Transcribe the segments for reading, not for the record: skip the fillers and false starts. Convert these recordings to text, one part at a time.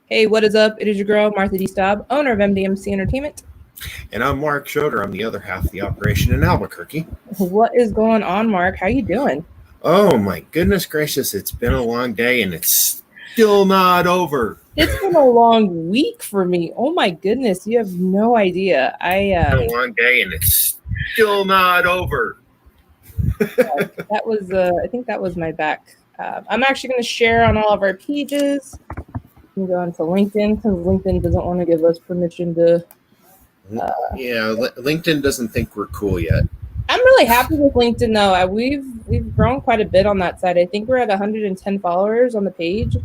Hey, what is up? It is your girl, Martha D. Staub, owner of MDMC Entertainment. And I'm Mark Schroeder. I'm the other half of the operation in Albuquerque. What is going on, Mark? How you doing? Oh, my goodness gracious. It's been a long day, and it's still not over. It's been a long week for me. Oh, my goodness. You have no idea. It's been a long day, and it's still not over. That was, I think that was my back. I'm actually going to share on all of our pages. I'm going to LinkedIn because LinkedIn doesn't want to give us permission to. LinkedIn doesn't think we're cool yet. I'm really happy with LinkedIn, though. We've grown quite a bit on that side. I think we're at 110 followers on the page.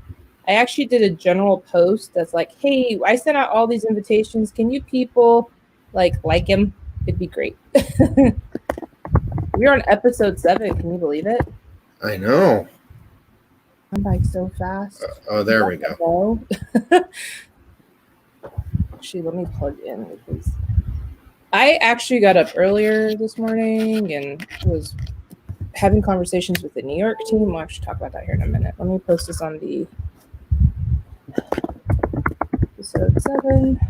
I actually did a general post that's like, hey, I sent out all these invitations. Can you people like him? It'd be great. We're on episode 7. Can you believe it? I know. I'm by so fast. There we go. Actually, let me plug in because I actually got up earlier this morning and was having conversations with the New York team. We'll actually talk about that here in a minute. Let me post this on the episode 7.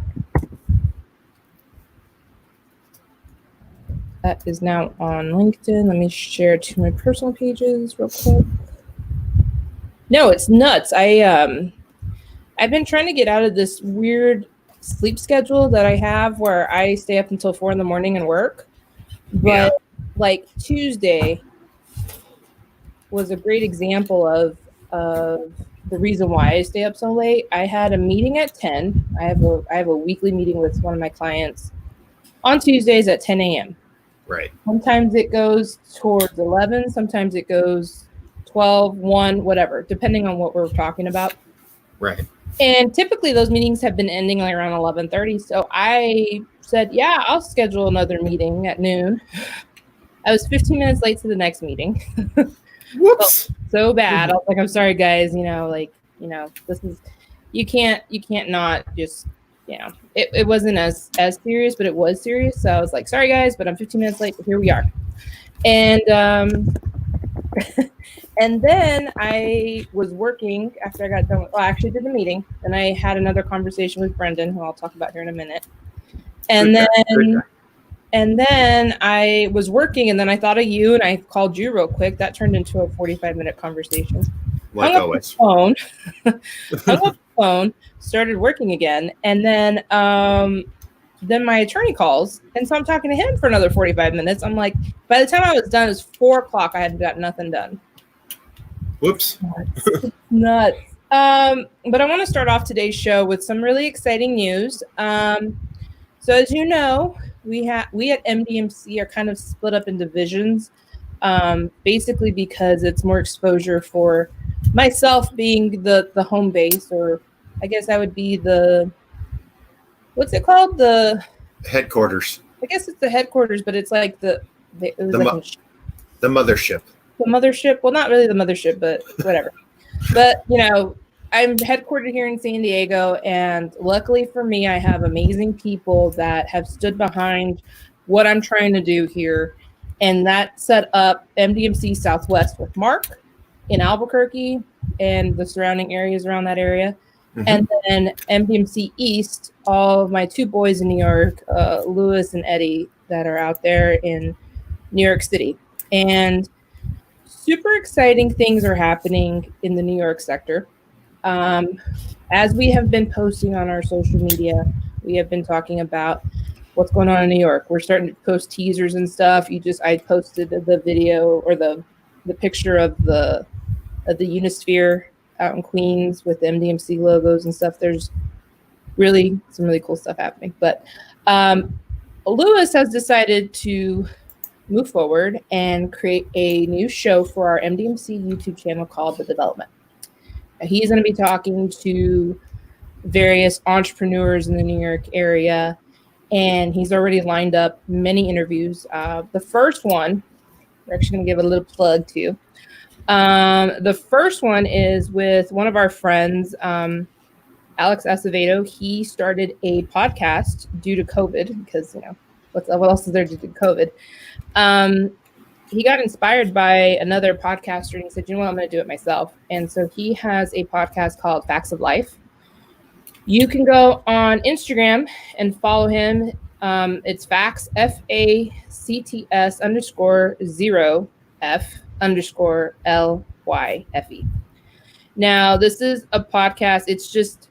That is now on LinkedIn. Let me share to my personal pages real quick. No, it's nuts. I've been trying to get out of this weird sleep schedule that I have where I stay up until 4 a.m. and work. But like Tuesday was a great example of the reason why I stay up so late. I had a meeting at 10. I have a weekly meeting with one of my clients on Tuesdays at 10 a.m. Right. Sometimes it goes towards 11. Sometimes it goes 12, 1, whatever, depending on what we're talking about. Right. And typically those meetings have been ending like around 11:30. So I said, yeah, I'll schedule another meeting at noon. I was 15 minutes late to the next meeting. Whoops. So bad. I was like, I'm sorry, guys. This is, you can't not just, it wasn't as serious, but it was serious. So I was like, sorry, guys, but I'm 15 minutes late. But here we are. And, and then I was working after I got done. I actually did the meeting. And I had another conversation with Brendan, who I'll talk about here in a minute. And then I was working, and then I thought of you, and I called you real quick. That turned into a 45-minute conversation. Like always. Hung up the phone, started working again, and then my attorney calls, and so I'm talking to him for another 45 minutes. I'm like, by the time I was done, it was 4 o'clock. I hadn't got nothing done. Whoops. Nuts. But I want to start off today's show with some really exciting news. So as you know, we at MDMC are kind of split up in divisions, basically because it's more exposure for myself being the home base, or I guess I would be what's it called? The headquarters. I guess it's the headquarters, but it's like the mothership. The mothership. Well, not really the mothership, but whatever. But, I'm headquartered here in San Diego, and luckily for me, I have amazing people that have stood behind what I'm trying to do here. And that set up MDMC Southwest with Mark in Albuquerque and the surrounding areas around that area. Mm-hmm. And then MDMC East, all of my 2 boys in New York, Louis and Eddie, that are out there in New York City. And super exciting things are happening in the New York sector. As we have been posting on our social media, we have been talking about what's going on in New York. We're starting to post teasers and stuff. I posted the video or the picture of the Unisphere out in Queens with MDMC logos and stuff. There's really some really cool stuff happening. But Louis has decided to move forward and create a new show for our MDMC YouTube channel called The Development. He's going to be talking to various entrepreneurs in the New York area, and he's already lined up many interviews. The first one, we're actually going to give a little plug to. The first one is with one of our friends, Alex Acevedo. He started a podcast due to COVID because, what else is there due to COVID? He got inspired by another podcaster, and he said, you know what, I'm going to do it myself. And so he has a podcast called Facts of Lyfe. You can go on Instagram and follow him. It's Facts, FACTS _0F_LYFE. Now, this is a podcast. It's just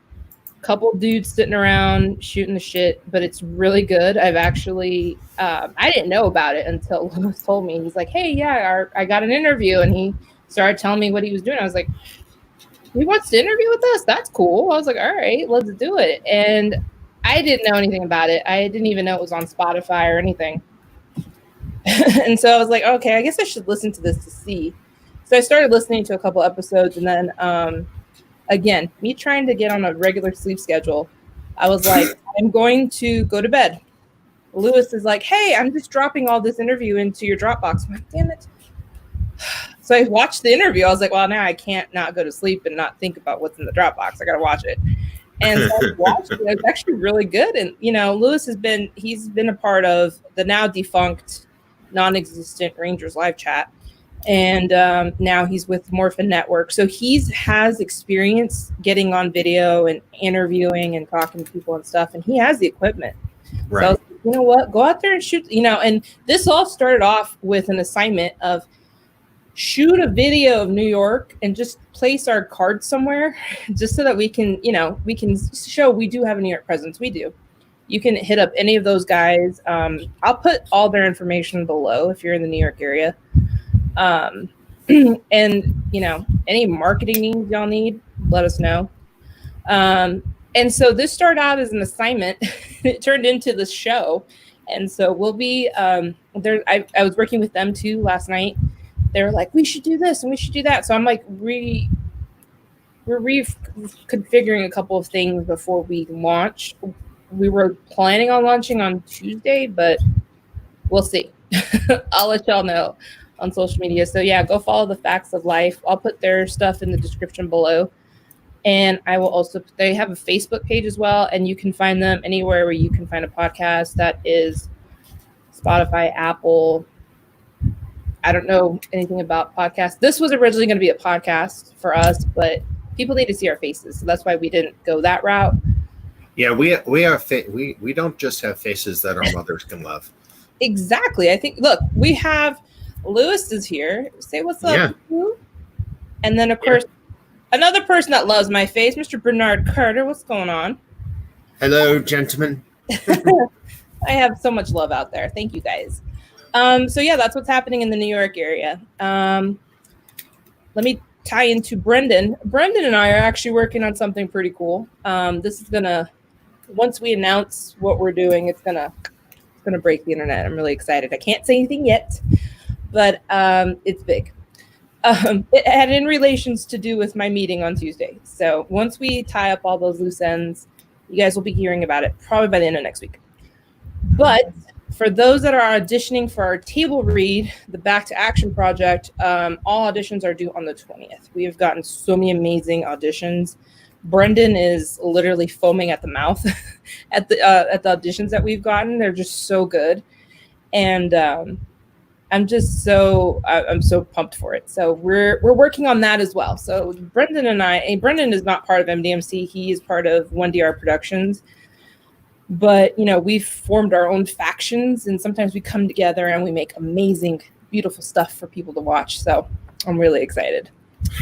a couple dudes sitting around shooting the shit, but it's really good. I've actually, I didn't know about it until Lewis told me. He's like, hey, yeah, I got an interview. And he started telling me what he was doing. I was like, he wants to interview with us? That's cool. I was like, all right, let's do it. And I didn't know anything about it. I didn't even know it was on Spotify or anything. And so I was like, okay, I guess I should listen to this to see. So I started listening to a couple episodes, and then again, me trying to get on a regular sleep schedule, I was like, I'm going to go to bed. Lewis is like, hey, I'm just dropping all this interview into your Dropbox. I'm like, damn it. So I watched the interview. I was like, well, now I can't not go to sleep and not think about what's in the Dropbox. I got to watch it. And so I watched it. It was actually really good. And, you know, Lewis he's been a part of the now defunct, non-existent Rangers live chat. And now he's with Morphin Network. So has experience getting on video and interviewing and talking to people and stuff. And he has the equipment. Right. So I was like, you know what? Go out there and shoot, you know. And this all started off with an assignment of shoot a video of New York and just place our card somewhere just so that we can show we do have a New York presence. We do. You can hit up any of those guys. I'll put all their information below if you're in the New York area. And, you know, any marketing needs y'all need, let us know. And so this started out as an assignment. It turned into this show. And so we'll be there. I was working with them too last night. They were like, we should do this and we should do that. So I'm like, we're reconfiguring a couple of things before we launch. We were planning on launching on Tuesday, but we'll see. I'll let y'all know on social media. So yeah, go follow the Facts of Lyfe. I'll put their stuff in the description below. And I will also, they have a Facebook page as well. And you can find them anywhere where you can find a podcast. That is Spotify, Apple. I don't know anything about podcasts. This was originally going to be a podcast for us, but people need to see our faces. So that's why we didn't go that route. Yeah, we don't just have faces that our mothers can love. Exactly. I think, look, we have Lewis is here. Say what's up. Yeah. And then, of course, another person that loves my face, Mr. Bernard Carter. What's going on? Hello, gentlemen. I have so much love out there. Thank you, guys. So yeah, that's what's happening in the New York area. Let me tie into Brendan. Brendan and I are actually working on something pretty cool. This is gonna, once we announce what we're doing, it's gonna break the internet. I'm really excited. I can't say anything yet, but it's big. It had in relations to do with my meeting on Tuesday. So once we tie up all those loose ends, you guys will be hearing about it probably by the end of next week. But for those that are auditioning for our table read, the Back to Action project, all auditions are due on the 20th. We have gotten so many amazing auditions. Brendan is literally foaming at the mouth at the auditions that we've gotten. They're just so good. And I'm so pumped for it. So we're working on that as well. So Brendan is not part of MDMC. He is part of 1DR Productions. But, you know, we've formed our own factions, and sometimes we come together and we make amazing, beautiful stuff for people to watch. So I'm really excited.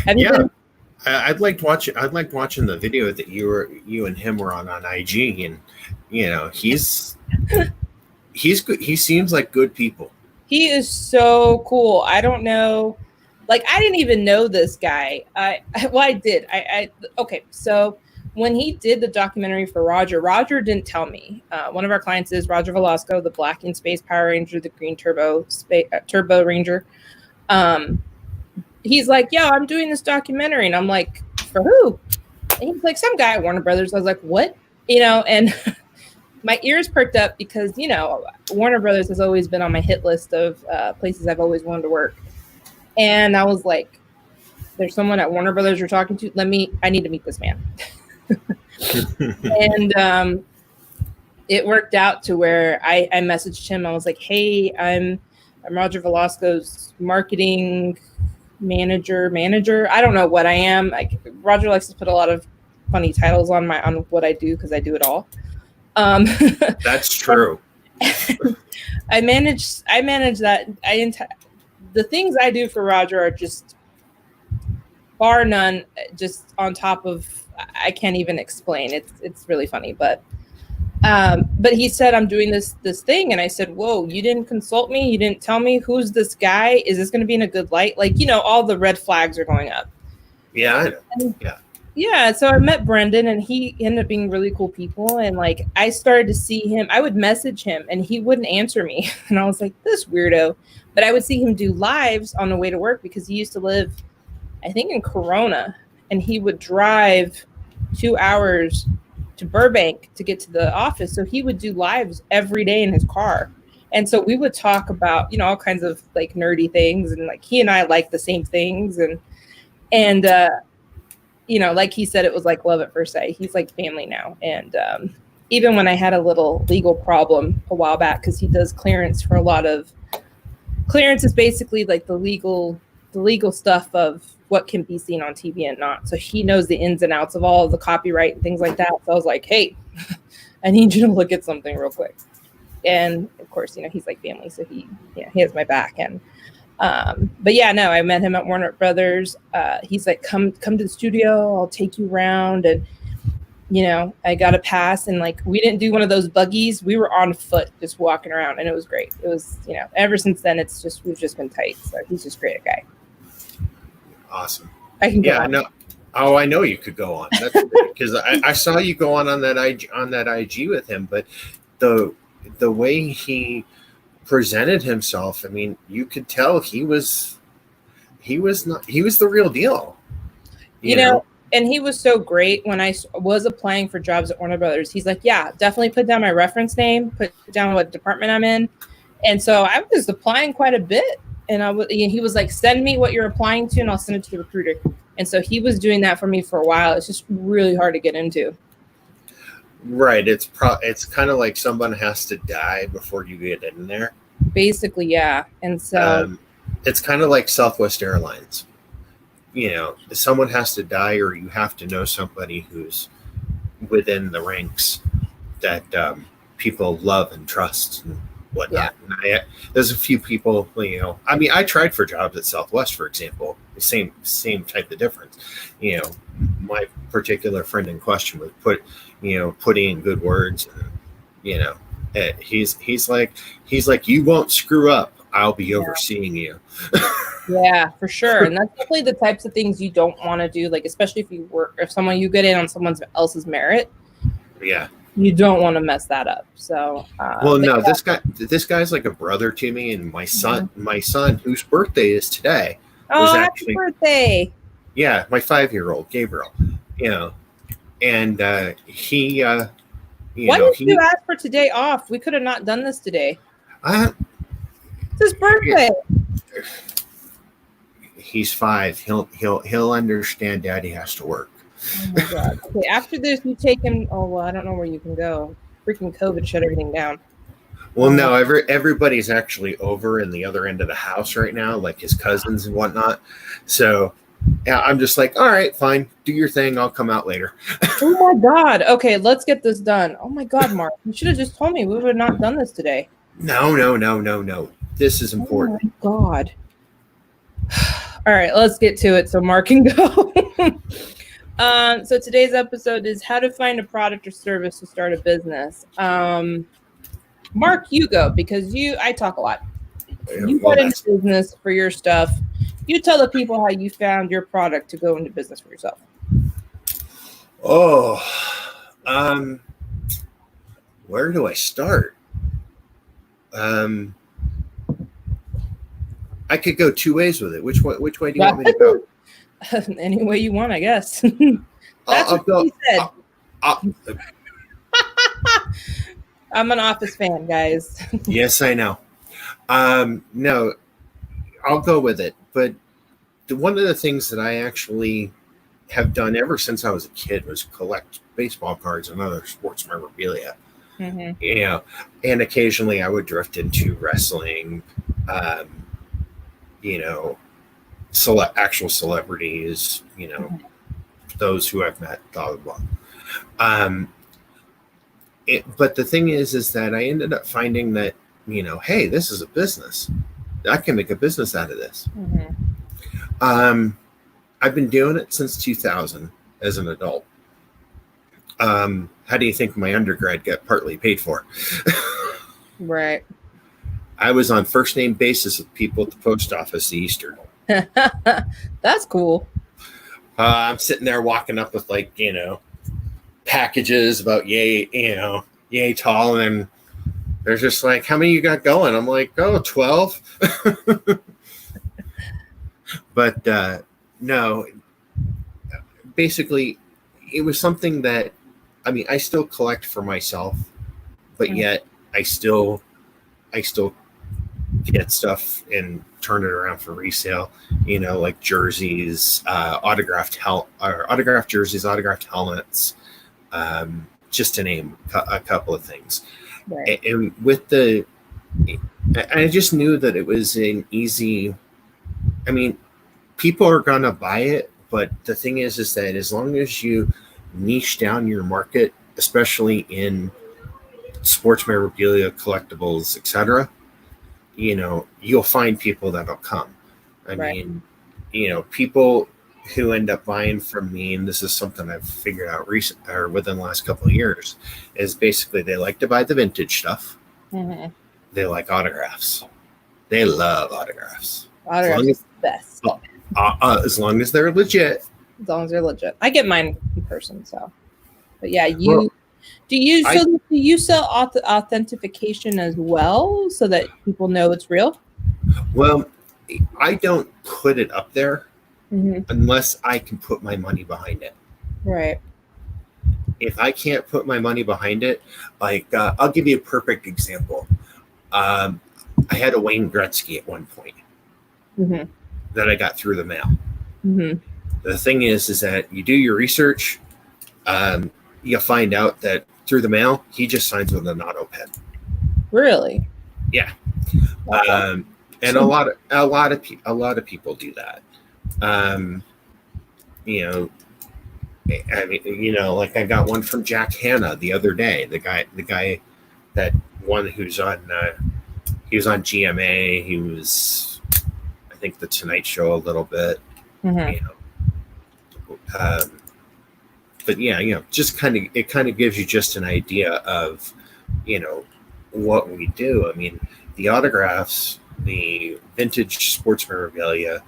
I liked watching the video that you and him were on IG, and you know, he's good. He seems like good people. He is so cool. I don't know, like, I didn't even know this guy. I did. Okay, so when he did the documentary for Roger didn't tell me. One of our clients is Roger Velasco, the Black in Space Power Ranger, the Green Turbo Ranger. He's like, yo, I'm doing this documentary. And I'm like, for who? And he's like, some guy at Warner Brothers. I was like, what? You know, and my ears perked up because, you know, Warner Brothers has always been on my hit list of places I've always wanted to work. And I was like, there's someone at Warner Brothers you're talking to. I need to meet this man. And it worked out to where I messaged him. I was like, hey, I'm Roger Velasco's marketing manager. I don't know what I am. Like, Roger likes to put a lot of funny titles on what I do because I do it all. That's true. I manage that. The things I do for Roger are just bar none, just on top of, I can't even explain. It's really funny, but he said, I'm doing this thing. And I said, whoa, you didn't consult me. You didn't tell me who's this guy. Is this going to be in a good light? Like, all the red flags are going up. Yeah. I know. Yeah. So I met Brendan and he ended up being really cool people. And like, I started to see him, I would message him and he wouldn't answer me. And I was like, this weirdo, but I would see him do lives on the way to work because he used to live, I think, in Corona, and he would drive 2 hours to Burbank to get to the office. So he would do lives every day in his car. And so we would talk about, all kinds of like nerdy things. And like, he and I like the same things. And like he said, it was like love at first sight. He's like family now. And even when I had a little legal problem a while back, because he does clearance for a lot of, clearance is basically like the legal stuff of what can be seen on TV and not. So he knows the ins and outs of all of the copyright and things like that. So I was like, hey, I need you to look at something real quick. And of course, he's like family. So he has my back. And, but yeah, no, I met him at Warner Brothers. He's like, come to the studio. I'll take you around. And, I got a pass and like, we didn't do one of those buggies. We were on foot, just walking around, and it was great. It was, ever since then, we've just been tight. So he's just great guy. Awesome. I can go on. No. Oh, I know you could go on. That's because I saw you go on that IG with him, but the way he presented himself, I mean, you could tell he was the real deal. You know? And he was so great when I was applying for jobs at Warner Brothers. He's like, yeah, definitely put down my reference name, put down what department I'm in. And so I was applying quite a bit. And he was like, send me what you're applying to and I'll send it to the recruiter. And so he was doing that for me for a while. It's just really hard to get into. Right. It's kind of like someone has to die before you get in there. Basically, yeah. And so it's kind of like Southwest Airlines. Someone has to die, or you have to know somebody who's within the ranks that people love and trust and whatnot. Yeah. And there's a few people, I mean, I tried for jobs at Southwest, for example, the same type of difference. My particular friend in question would put in good words, and he's like, you won't screw up. I'll be overseeing you. Yeah, for sure. And that's definitely the types of things you don't want to do. Like, especially if you get in on someone else's merit. Yeah. You don't want to mess that up. So, no, this guy's like a brother to me, and my son, whose birthday is today. Oh, happy birthday. Yeah. My 5-year-old Gabriel, and he, why did you ask for today off? We could have not done this today. It's his birthday. He's 5. He'll understand Daddy has to work. Oh my God. Okay, after this, you take him. Oh well, I don't know where you can go. Freaking COVID shut everything down. Well, no, everybody's actually over in the other end of the house right now, like his cousins and whatnot. So, yeah, I'm just like, all right, fine, do your thing. I'll come out later. Oh my God. Okay, let's get this done. Oh my God, Mark, you should have just told me. We would have not done this today. No. This is important. Oh my God. All right, let's get to it so Mark can go. So today's episode is how to find a product or service to start a business. Mark, you go, because I talk a lot. You got into business for your stuff. You tell the people how you found your product to go into business for yourself. Oh, where do I start? I could go 2 ways with it. Which way do you want me to go? Any way you want, I guess. That's what he said. I'm an Office fan, guys. Yes, I know. No, I'll go with it. But one of the things that I actually have done ever since I was a kid was collect baseball cards and other sports memorabilia. Mm-hmm. And occasionally I would drift into wrestling, actual celebrities, those who I've met, blah, blah, blah. But the thing is that I ended up finding that, hey, this is a business. I can make a business out of this. Mm-hmm. I've been doing it since 2000 as an adult. How do you think my undergrad got partly paid for? Right. I was on first name basis with people at the post office Eastern. That's cool. I'm sitting there walking up with packages about yay tall, and they're just like, how many you got going? I'm like, 12. But no, basically it was something that, I still collect for myself, but yet I still get stuff and turn it around for resale, like jerseys, autographed jerseys, autographed helmets, just to name a couple of things. Right. And with I just knew that it was an easy, people are going to buy it, but the thing is that as long as you niche down your market, especially in sports memorabilia, collectibles, etc., you'll find people that'll come. People who end up buying from me, and this is something I've figured out within the last couple of years, is basically they like to buy the vintage stuff. Mm-hmm. They like autographs. They love autographs. Autographs is the best. As long as they're legit. As long as they're legit. I get mine in person, so. But yeah, do you sell authentication as well so that people know it's real? Well, I don't put it up there unless I can put my money behind it. Right. If I can't put my money behind it, I'll give you a perfect example. I had a Wayne Gretzky at one point that I got through the mail. Mm-hmm. The thing is that you do your research, you'll find out that through the mail, he just signs with an auto pen. Really? Yeah. And a lot of people do that. I got one from Jack Hanna the other day. The guy that one who's on he was on GMA. He was, I think, the Tonight Show a little bit. Mm-hmm. But yeah, just it kind of gives you just an idea of, what we do. The autographs, the vintage sports memorabilia,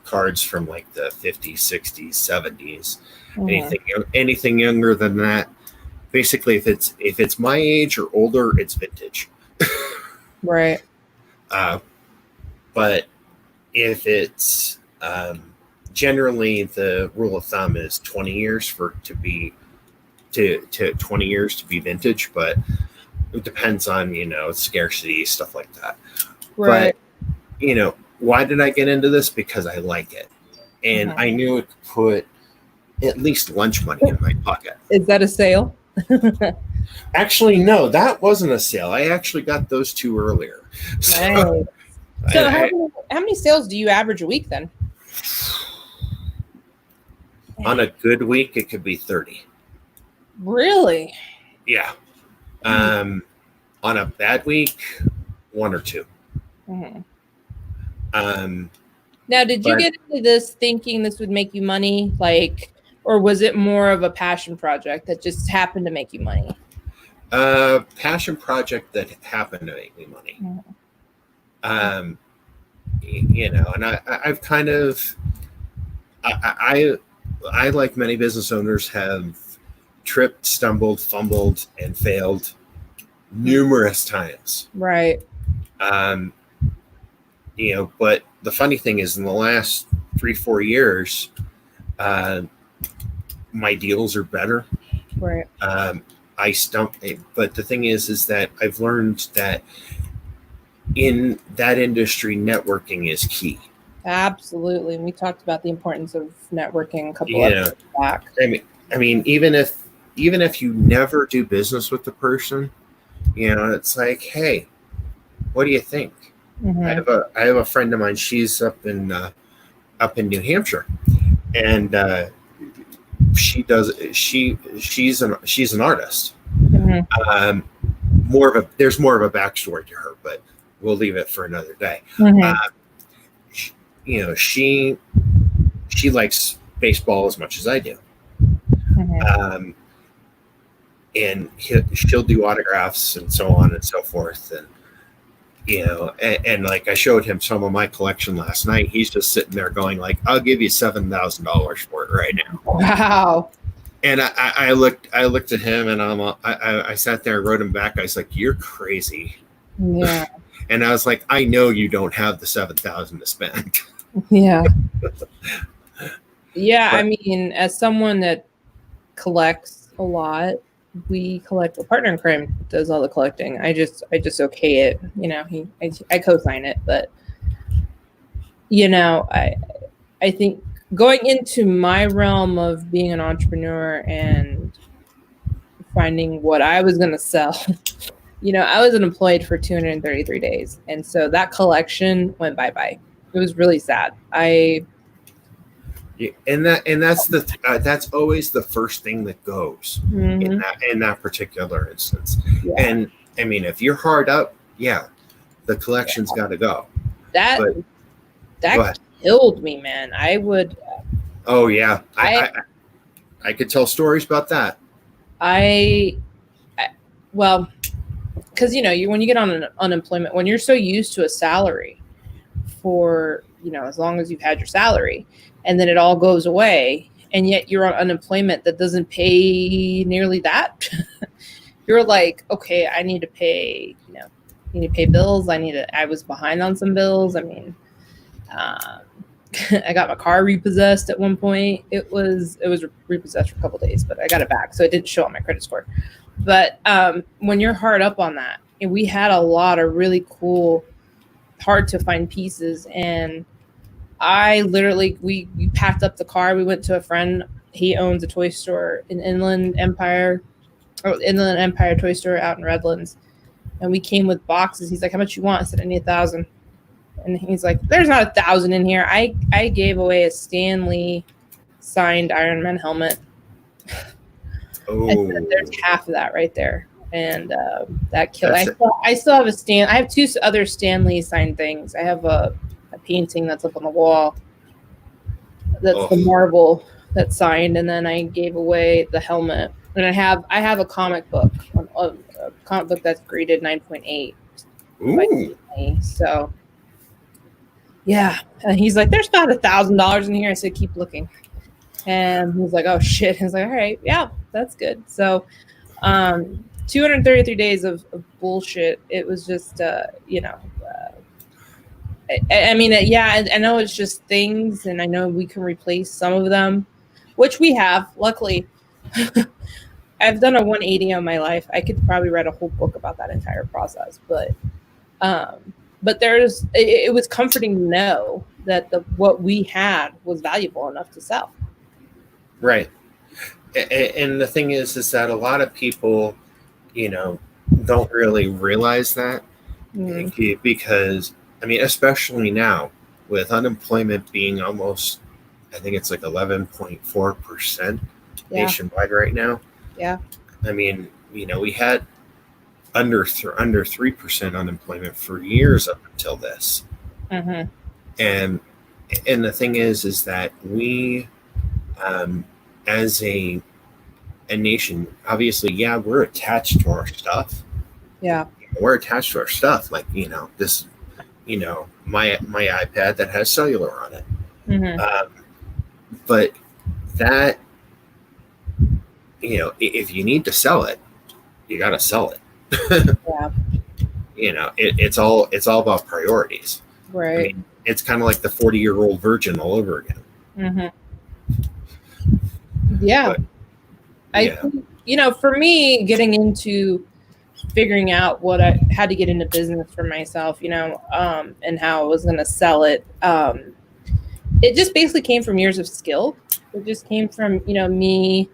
cards from the 50s, 60s, 70s, anything younger than that. Basically, if it's my age or older, it's vintage. Right. But if it's generally the rule of thumb is 20 years to be vintage, but it depends on scarcity, stuff like that. Right. But why did I get into this? Because I like it, and I knew it could put at least lunch money in my pocket. Is that a sale? Actually, no, that wasn't a sale. I actually got those two earlier. Nice. So how many sales do you average a week then? On a good week, it could be 30. Really? Yeah. On a bad week, 1 or 2. Mm-hmm. Now, did you get into this thinking this would make you money, or was it more of a passion project that just happened to make you money? Passion project that happened to make me money. Mm-hmm. And I've kind of, I like many business owners have tripped, stumbled, fumbled, and failed numerous times. Right. But the funny thing is, in the last 3-4 years, my deals are better. Right. But the thing is that I've learned that in that industry, networking is key. Absolutely. And we talked about the importance of networking a couple of episodes back. Even if you never do business with the person, it's like, hey, what do you think? Mm-hmm. I have a friend of mine. She's up in New Hampshire, and she's an artist. There's more of a backstory to her, but we'll leave it for another day. She likes baseball as much as I do. And she'll do autographs and so on and so forth. And, and like I showed him some of my collection last night. He's just sitting there going like, I'll give you $7,000 for it right now. Wow. And I looked at him and I sat there and wrote him back. I was like, you're crazy. Yeah. And I was like, I know you don't have the $7,000 to spend. Yeah. Yeah. But, I mean, as someone that collects a lot, we collect. A partner in crime does all the collecting. I just okay it. I co-sign it, but I think going into my realm of being an entrepreneur and finding what I was going to sell, I was unemployed for 233 days. And so that collection went bye-bye. It was really sad. That's always the first thing that goes in that particular instance. Yeah. And I mean, if you're hard up, the collection's got to go. That killed me, man. I would. Oh yeah, I could tell stories about that. Well, because when you get on unemployment, when you're so used to a salary for as long as you've had your salary, and then it all goes away, and yet you're on unemployment that doesn't pay nearly that. You're like, okay, I need to pay. You need to pay bills. I was behind on some bills. I mean. I got my car repossessed at one point. It was repossessed for a couple of days, but I got it back, so it didn't show on my credit score. But when you're hard up on that, and we had a lot of really cool, hard to find pieces, and I literally we packed up the car. We went to a friend. He owns a toy store in Inland Empire Toy Store out in Redlands, and we came with boxes. He's like, "How much you want?" I said, "I need 1,000." And he's like, "There's not 1,000 in here." I gave away a Stan Lee signed Iron Man helmet. Oh, there's half of that right there, and that killed. I still have I have two other Stan Lee signed things. I have a painting that's up on the wall. That's the marble that's signed, and then I gave away the helmet. And I have a comic book, a comic book that's graded 9.8. Ooh. So. Yeah. And he's like, "There's not $1,000 in here." I said, "Keep looking." And he's like, "Oh shit." He's like, "All right. Yeah, that's good." So 233 days of bullshit. It was just, I know it's just things, and I know we can replace some of them, which we have, luckily. I've done a 180 on my life. I could probably write a whole book about that entire process, but it was comforting to know that what we had was valuable enough to sell. Right. And the thing is that a lot of people, don't really realize that because, I mean, especially now with unemployment being almost, I think it's like 11.4% nationwide right now. Yeah. I mean, we had under 3% unemployment for years up until this. Mm-hmm. And the thing is that we, as a nation, obviously, we're attached to our stuff. Yeah. We're attached to our stuff. Like, this, my iPad that has cellular on it. Mm-hmm. But that, if you need to sell it, you got to sell it. Yeah. It's all about priorities. Right. I mean, it's kind of like the 40-year-old virgin all over again. Mm-hmm. Yeah. But, I think, for me, getting into figuring out what I had to get into business for myself, and how I was going to sell it. It just basically came from years of skill. It just came from, me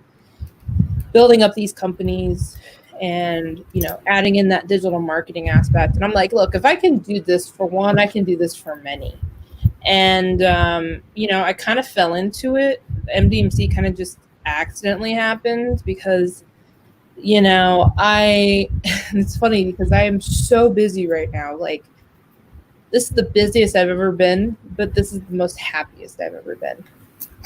building up these companies and, adding in that digital marketing aspect. And I'm like, look, if I can do this for one, I can do this for many. And, I kind of fell into it. MDMC kind of just accidentally happened because, you know, it's funny because I am so busy right now. Like, this is the busiest I've ever been, but this is the most happiest I've ever been.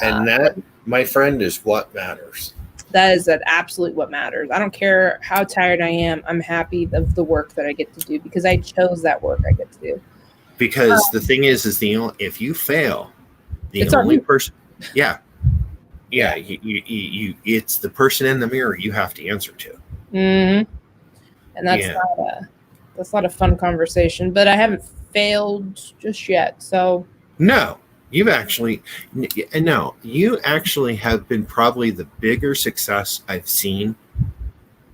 And that, my friend, is what matters. That is absolute what matters. I don't care how tired I am. I'm happy of the work that I get to do because I chose that work I get to do. Because the thing is if you fail, the only person, you it's the person in the mirror you have to answer to. Mm-hmm. And that's not a fun conversation, but I haven't failed just yet. So no, you actually have been probably the bigger success I've seen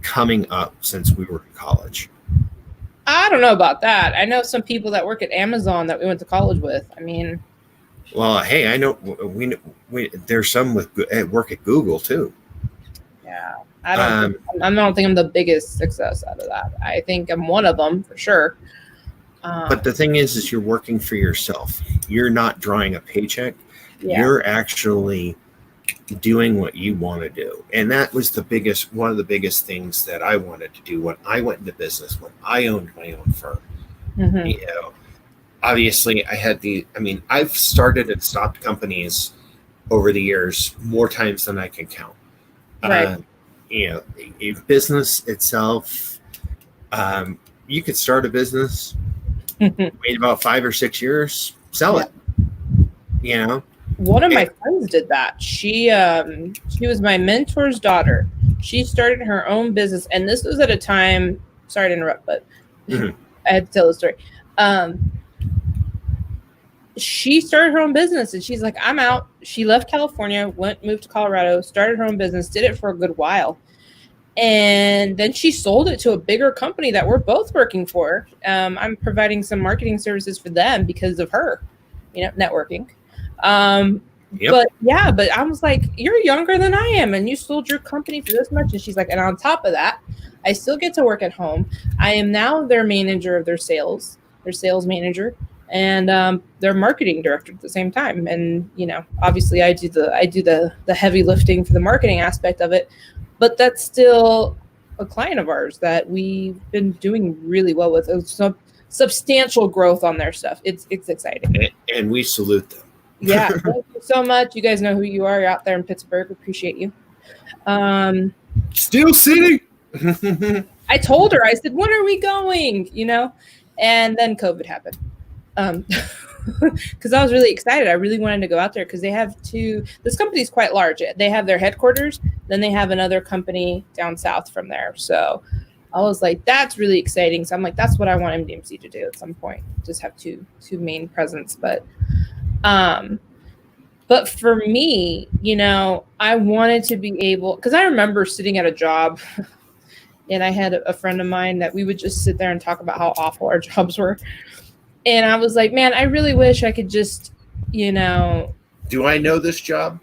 coming up since we were in college. I don't know about that. I know some people that work at Amazon that we went to college with. I mean, well, hey, I know there's some work at Google too. Yeah, I don't think I'm the biggest success out of that. I think I'm one of them for sure. But the thing is you're working for yourself. You're not drawing a paycheck. Yeah. You're actually doing what you want to do. And that was one of the biggest things that I wanted to do when I went into business, when I owned my own firm. Mm-hmm. You know, obviously I've started and stopped companies over the years more times than I can count. Right. You know, a business itself, you could start a business, wait about 5 or 6 years, sell it. You know, one of my friends did that. She was my mentor's daughter. She started her own business, and this was at a time. Sorry to interrupt, but I had to tell the story. She started her own business, and she's like, "I'm out." She left California, moved to Colorado, started her own business, did it for a good while, and then she sold it to a bigger company that we're both working for. I'm providing some marketing services for them because of her, you know, networking. But I was like, "You're younger than I am, and you sold your company for this much." And she's like, "And on top of that, I still get to work at home. I am now their manager of their sales manager, and their marketing director at the same time. And you know, obviously, I do the heavy lifting for the marketing aspect of it, but that's still a client of ours that we've been doing really well with. Some substantial growth on their stuff. It's exciting, and we salute them. Yeah, thank you so much. You guys know who you are. You're out there in Pittsburgh. Appreciate you. Steel City. I told her, I said, "When are we going?" You know, and then COVID happened. Because I was really excited. I really wanted to go out there because they have this company is quite large. They have their headquarters, then they have another company down south from there. So I was like, that's really exciting. So I'm like, that's what I want MDMC to do at some point. Just have two main presence. But for me, you know, I wanted to be able, because I remember sitting at a job and I had a friend of mine that we would just sit there and talk about how awful our jobs were. And I was like, man, I really wish I could just, you know. Do I know this job?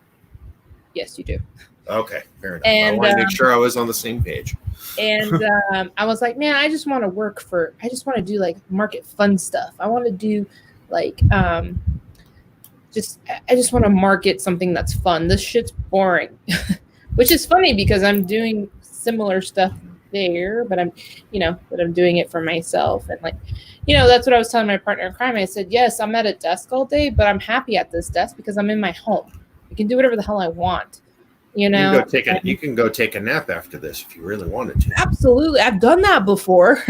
Yes, you do. Okay, fair enough. And, I want to make sure I was on the same page. And I was like, man, I just want to do like market fun stuff. I want to do like, I just want to market something that's fun. This shit's boring, which is funny because I'm doing similar stuff there, but I'm doing it for myself. And like, you know, that's what I was telling my partner in crime. I said, yes, I'm at a desk all day, but I'm happy at this desk because I'm in my home. I can do whatever the hell I want. You know, you can go take a nap after this if you really wanted to. Absolutely. I've done that before.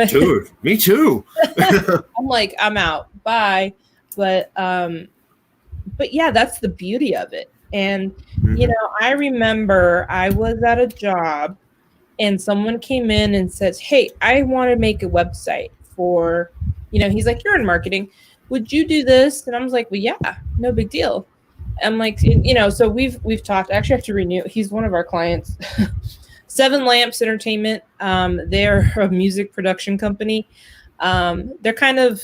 Dude, me too. I'm like, I'm out. Bye. But yeah, that's the beauty of it. And, you know, I remember I was at a job and someone came in and says, hey, I want to make a website for, you know, he's like, you're in marketing. Would you do this? And I was like, well, yeah, no big deal. I'm like, you know, so we've talked. I actually have to renew. He's one of our clients. 7 Lamps Entertainment. They're a music production company. They're kind of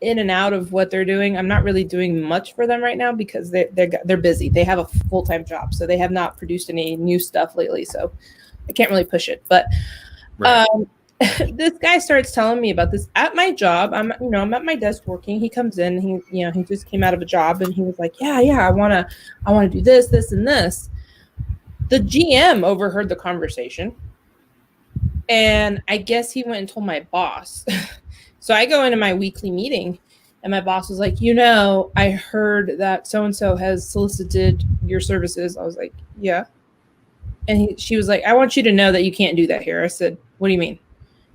in and out of what they're doing. I'm not really doing much for them right now because they're busy. They have a full-time job, so they have not produced any new stuff lately. So I can't really push it. But right. this guy starts telling me about this at my job. I'm at my desk working. He comes in, he just came out of a job, and he was like, yeah, I want to do this, and this. The GM overheard the conversation, and I guess he went and told my boss. So I go into my weekly meeting, and my boss was like, I heard that so-and-so has solicited your services. I was like, yeah. And she was like, I want you to know that you can't do that here. I said, what do you mean?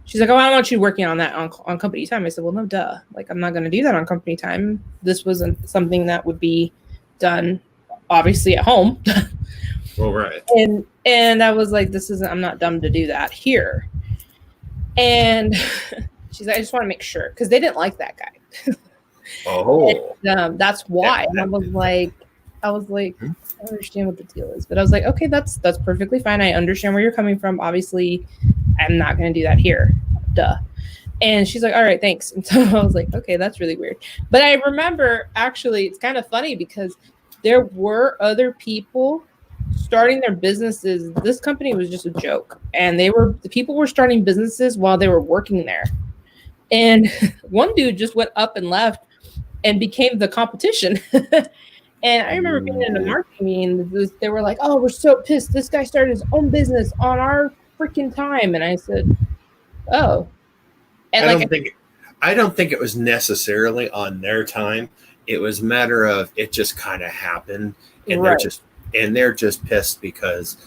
She's like, oh, I don't want you working on that on company time. I said, well, no, duh. Like, I'm not going to do that on company time. This wasn't something that would be done, obviously, at home. Well, right. And I was like, I'm not dumb to do that here. And she's like, I just want to make sure, because they didn't like that guy. Oh. And, that's why. And I was like, I don't understand what the deal is. But I was like, okay, that's perfectly fine. I understand where you're coming from. Obviously, I'm not going to do that here. Duh. And she's like, all right, thanks. And so I was like, okay, that's really weird. But I remember, actually, it's kind of funny because there were other people starting their businesses. This company was just a joke. And the people were starting businesses while they were working there. And one dude just went up and left and became the competition. And I remember being in a marketing meeting, they were like, oh, we're so pissed. This guy started his own business on our freaking time. And I said, oh. And I don't think it was necessarily on their time. It was a matter of it just kind of happened. And right. they're just pissed because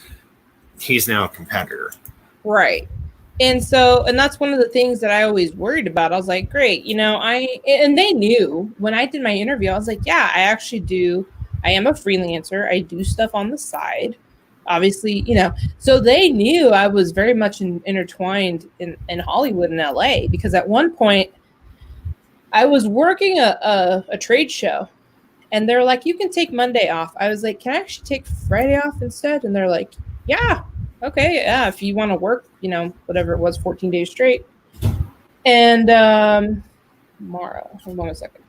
he's now a competitor. Right. And that's one of the things that I always worried about. I was like, great, and they knew when I did my interview, I was like, yeah, I am a freelancer. I do stuff on the side, obviously, so they knew I was very much intertwined in Hollywood and LA, because at one point I was working a trade show, and they're like, you can take Monday off. I was like, can I actually take Friday off instead? And they're like, yeah. Okay, yeah, if you want to work, whatever it was, 14 days straight. And Mara, hold on a second.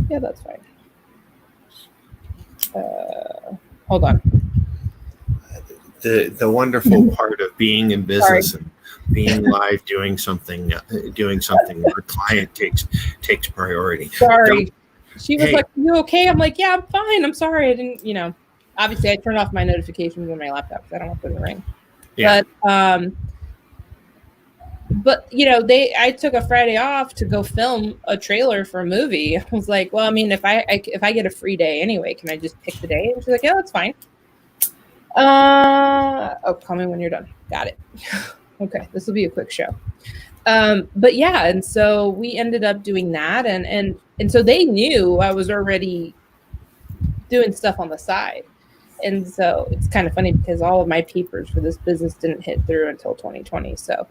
Yeah, that's fine. Hold on. The wonderful part of being in business and being live, doing something where a client takes priority. Sorry. She was like, you okay? I'm like, yeah, I'm fine. I'm sorry. I didn't, obviously I turned off my notifications on my laptop because I don't want them to ring. Yeah. But I took a Friday off to go film a trailer for a movie. I was like, well, I mean, if I get a free day anyway, can I just pick the day? And she's like, yeah, that's fine. Call me when you're done. Got it. Okay, this will be a quick show. But yeah, and so we ended up doing that, and so they knew I was already doing stuff on the side. And so it's kind of funny because all of my papers for this business didn't hit through until 2020. So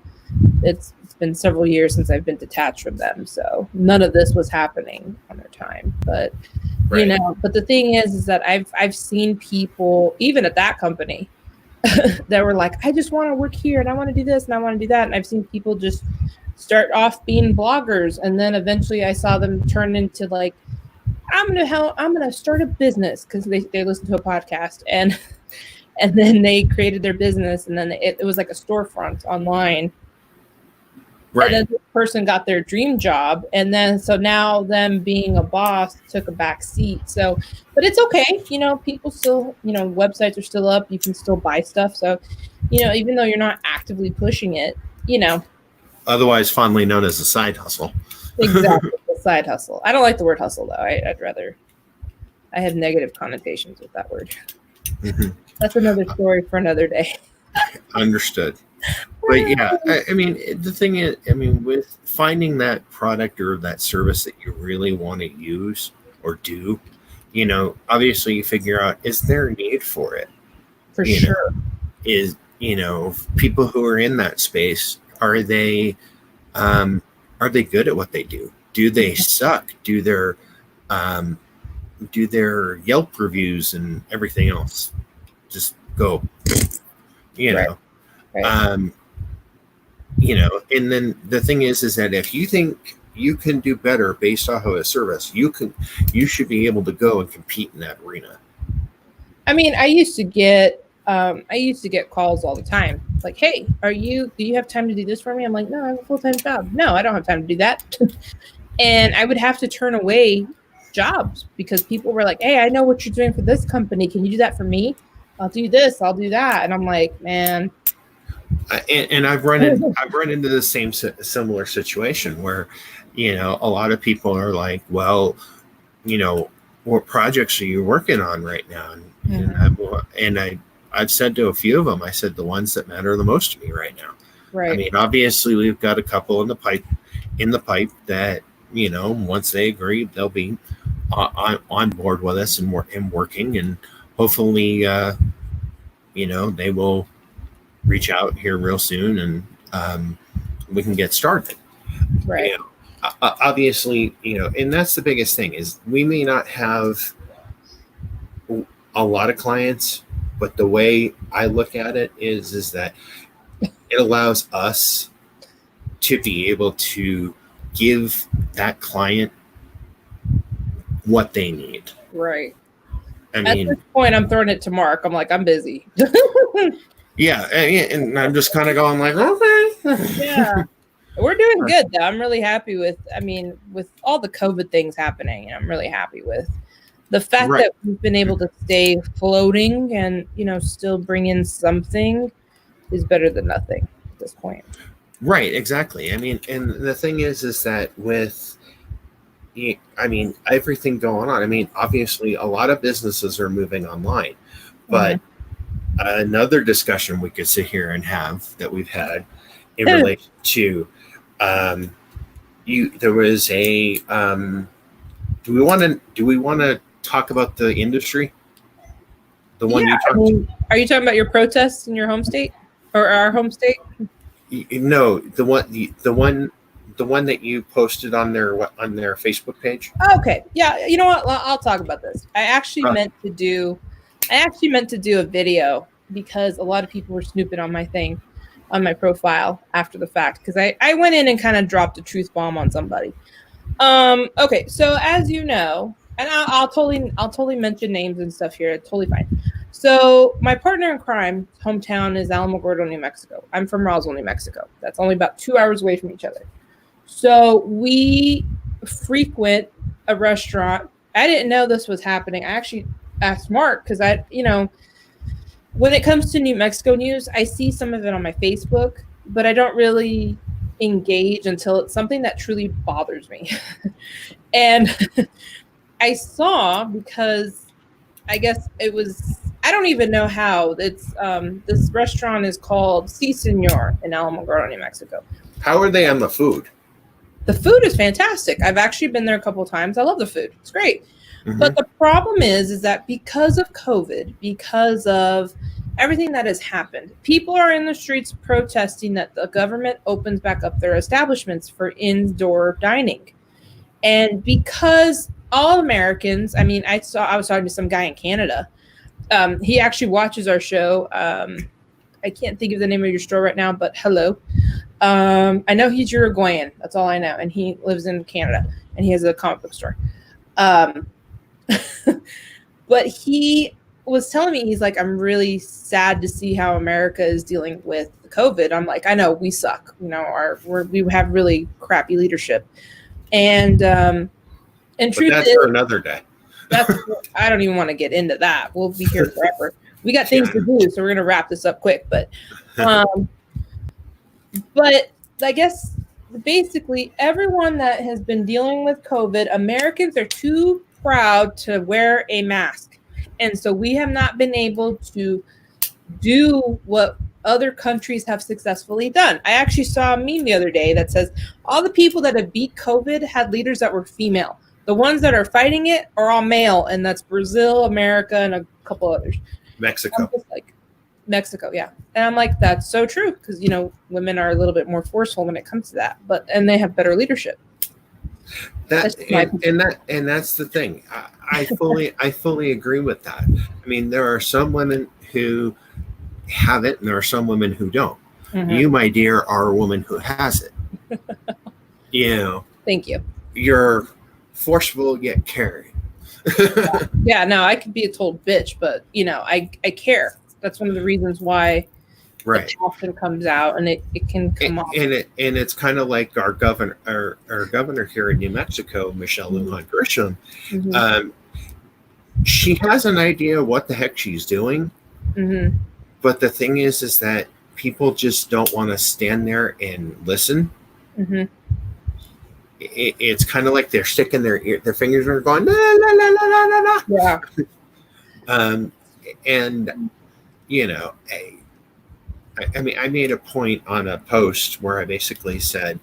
it's been several years since I've been detached from them. So none of this was happening on their time. But, right. But the thing is that I've seen people, even at that company, that were like, I just want to work here and I want to do this and I want to do that. And I've seen people just start off being bloggers. And then eventually I saw them turn into like, I'm gonna start a business, because they listened to a podcast, and then they created their business, and then it was like a storefront online. Right. And then this person got their dream job, and then so now them being a boss took a back seat. So, but it's okay, people still, websites are still up. You can still buy stuff. So, even though you're not actively pushing it, Otherwise fondly known as a side hustle. Exactly. Side hustle. I don't like the word hustle though. I'd rather. I have negative connotations with that word. Mm-hmm. That's another story for another day. Understood. But yeah, I mean, the thing is, with finding that product or that service that you really want to use or do, obviously you figure out, is there a need for it? For sure. People who are in that space, are they good at what they do? Do they suck? Do their Yelp reviews and everything else just go, Right. And then the thing is that if you think you can do better based off of a service, you should be able to go and compete in that arena. I mean, I used to get I used to get calls all the time. Like, hey, do you have time to do this for me? I'm like, no, I have a full-time job. No, I don't have time to do that. And I would have to turn away jobs because people were like, hey, I know what you're doing for this company. Can you do that for me? I'll do this. I'll do that. And I'm like, man. And I've run into the same similar situation where, a lot of people are like, well, what projects are you working on right now? And I've said to a few of them, I said, the ones that matter the most to me right now. Right. I mean, obviously we've got a couple in the pipe that, once they agree, they'll be on board with us and working, and hopefully, they will reach out here real soon and we can get started. Right. Obviously, and that's the biggest thing is we may not have a lot of clients, but the way I look at it is that it allows us to be able to give that client what they need. Right. I at mean, this point, I'm throwing it to Mark. I'm like, I'm busy. Yeah, and I'm just kind of going like, okay. Yeah. We're doing good, though. I'm really happy with all the COVID things happening. I'm really happy with the fact that we've been able to stay floating and, still bring in something is better than nothing at this point. Right, exactly. I mean, and the thing is that with, everything going on, obviously a lot of businesses are moving online, but another discussion we could sit here and have that we've had in relation to, there was a, do we want to talk about the industry? The one you talked to? Are you talking about your protests in your home state or our home state? No, the one that you posted on their Facebook page. Okay. Yeah. You know what? I'll talk about this. I actually meant to do a video because a lot of people were snooping on my thing, on my profile after the fact. Cause I went in and kind of dropped a truth bomb on somebody. Okay. So as you know, and I'll totally mention names and stuff here. Totally fine. So my partner in crime hometown is Alamogordo, New Mexico. I'm from Roswell, New Mexico. That's only about 2 hours away from each other. So we frequent a restaurant. I didn't know this was happening. I actually asked Mark because when it comes to New Mexico news, I see some of it on my Facebook, but I don't really engage until it's something that truly bothers me. And I saw, because I guess it was, I don't even know how, it's this restaurant is called Si Senor in Alamogordo, New Mexico. How are they on the food? The food is fantastic. I've actually been there a couple of times. I love the food. It's great. Mm-hmm. But the problem is that because of COVID, because of everything that has happened, people are in the streets protesting that the government opens back up their establishments for indoor dining. And because all Americans, I was talking to some guy in Canada. He actually watches our show. I can't think of the name of your store right now, but hello. I know he's Uruguayan. That's all I know. And he lives in Canada and he has a comic book store. But he was telling me, he's like, I'm really sad to see how America is dealing with COVID. I'm like, I know we suck. We have really crappy leadership. And truth that's is, for another day. I don't even want to get into that. We'll be here forever. We got things to do, so we're gonna wrap this up quick. But I guess basically everyone that has been dealing with COVID, Americans are too proud to wear a mask, and so we have not been able to do what other countries have successfully done. I actually saw a meme the other day that says all the people that have beat COVID had leaders that were female. The ones that are fighting it are all male, and that's Brazil, America, and a couple others. Mexico. Mexico, yeah. And I'm like, that's so true, because women are a little bit more forceful when it comes to that, and they have better leadership. That's the thing. I fully agree with that. There are some women who have it, and there are some women who don't. Mm-hmm. You, my dear, are a woman who has it. Thank you. You're forceful yet caring. Yeah, no, I could be a total bitch, but I care. That's one of the reasons why right. the passion comes out, and it can come off. And it's kind of like our governor here in New Mexico, Michelle Lujan Grisham. She has an idea what the heck she's doing, but the thing is that people just don't want to stand there and listen. It's kind of like they're sticking their fingers and going la la la la la la. Yeah. And I mean, I made a point on a post where I basically said,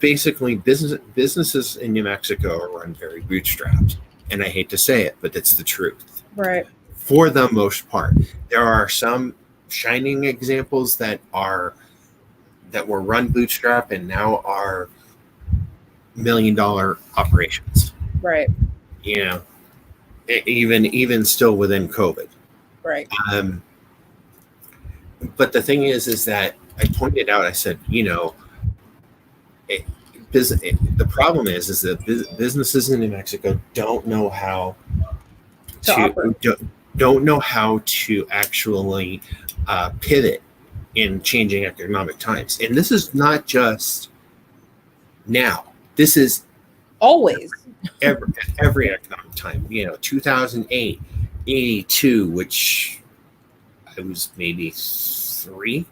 businesses in New Mexico are run very bootstrapped, and I hate to say it, but it's the truth. Right. For the most part, there are some shining examples that were run bootstrap and now are $1 million operations. Right. Even still within COVID. Right. But the thing is that I pointed out, I said, the problem is that businesses in New Mexico don't know how don't know how to actually pivot in changing economic times. And this is not just now. This is always every economic time. 2008, 82, which I was maybe 3.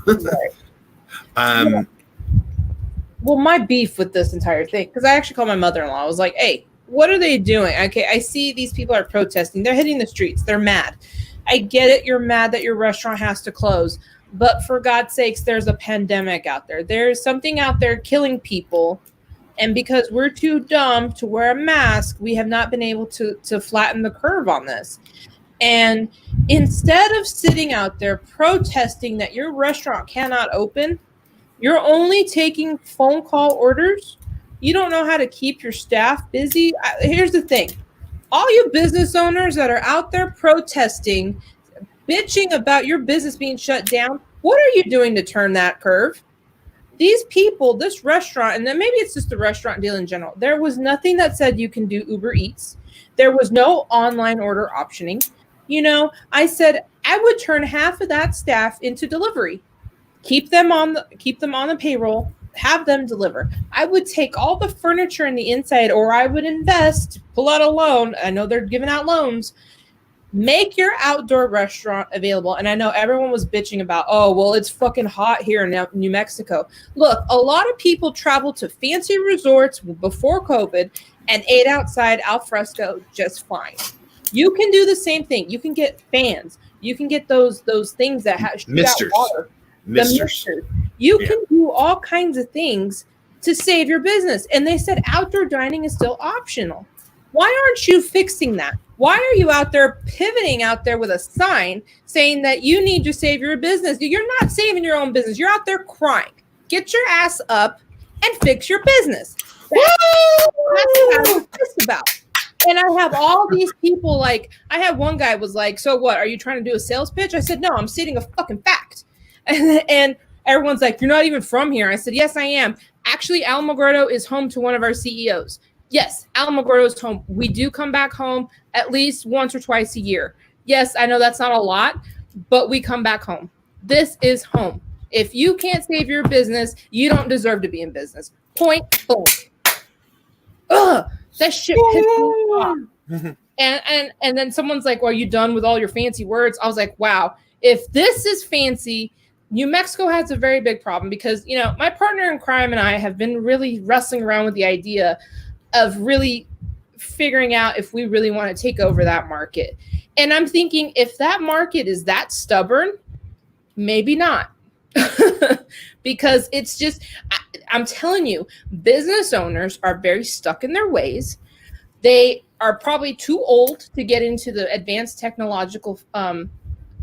Right. Well, my beef with this entire thing, because I actually called my mother-in-law. I was like, hey, what are they doing? Okay, I see these people are protesting. They're hitting the streets. They're mad. I get it. You're mad that your restaurant has to close. But for God's sakes, there's a pandemic out there. There's something out there killing people. And because we're too dumb to wear a mask, we have not been able to flatten the curve on this. And instead of sitting out there protesting that your restaurant cannot open, you're only taking phone call orders. You don't know how to keep your staff busy. Here's the thing. All you business owners that are out there protesting, bitching about your business being shut down, what are you doing to turn that curve? These people, this restaurant, and then maybe it's just the restaurant deal in general, there was nothing that said you can do Uber Eats. There was no online order optioning. I said I would turn half of that staff into delivery. Keep them on the payroll, have them deliver. I would take all the furniture in the inside, or I would invest, pull out a loan. I know they're giving out loans. Make your outdoor restaurant available. And I know everyone was bitching about, oh, well, it's fucking hot here in New Mexico. Look, a lot of people traveled to fancy resorts before COVID and ate outside al fresco just fine. You can do the same thing. You can get fans. You can get those things that shoot out water. Misters. You can do all kinds of things to save your business. And they said outdoor dining is still optional. Why aren't you fixing that? Why are you out there pivoting out there with a sign saying that you need to save your business? You're not saving your own business. You're out there crying. Get your ass up and fix your business. That's what I'm pissed about. And I have all these people I have one guy was like, so what? Are you trying to do a sales pitch? I said, no, I'm stating a fucking fact. And everyone's like, you're not even from here. I said, yes, I am. Actually, Alamogordo is home to one of our CEOs. Yes, Alamogordo is home. We do come back home at least once or twice a year. Yes, I know that's not a lot, but we come back home. This is home. If you can't save your business, you don't deserve to be in business. Point blank. Ugh, that shit pissed me off. And then someone's like, well, are you done with all your fancy words? I was like, wow, if this is fancy, New Mexico has a very big problem because, my partner in crime and I have been really wrestling around with the idea of really figuring out if we really want to take over that market. And I'm thinking if that market is that stubborn, maybe not. Because it's just, I'm telling you, business owners are very stuck in their ways. They are probably too old to get into the advanced technological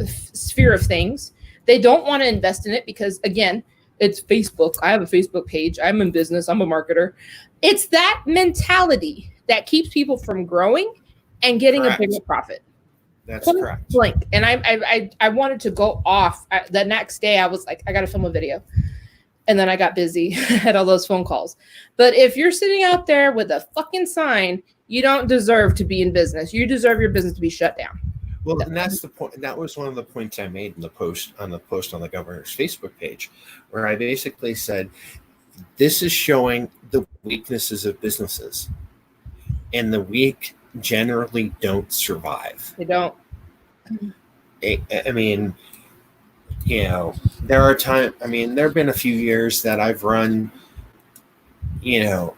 sphere of things. They don't want to invest in it because, again, it's Facebook. I have a Facebook page. I'm in business. I'm a marketer. It's that mentality that keeps people from growing and getting a bigger profit. That's correct. Blank. And I wanted to go off. The next day, I was like, I got to film a video. And then I got busy, had all those phone calls. But if you're sitting out there with a fucking sign, you don't deserve to be in business. You deserve your business to be shut down. Well, and that's the point. That was one of the points I made in the post on the governor's Facebook page, where I basically said, this is showing the weaknesses of businesses, and the weak generally don't survive. They don't. I mean, you know, there are times. I mean, there have been a few years that I've run, you know,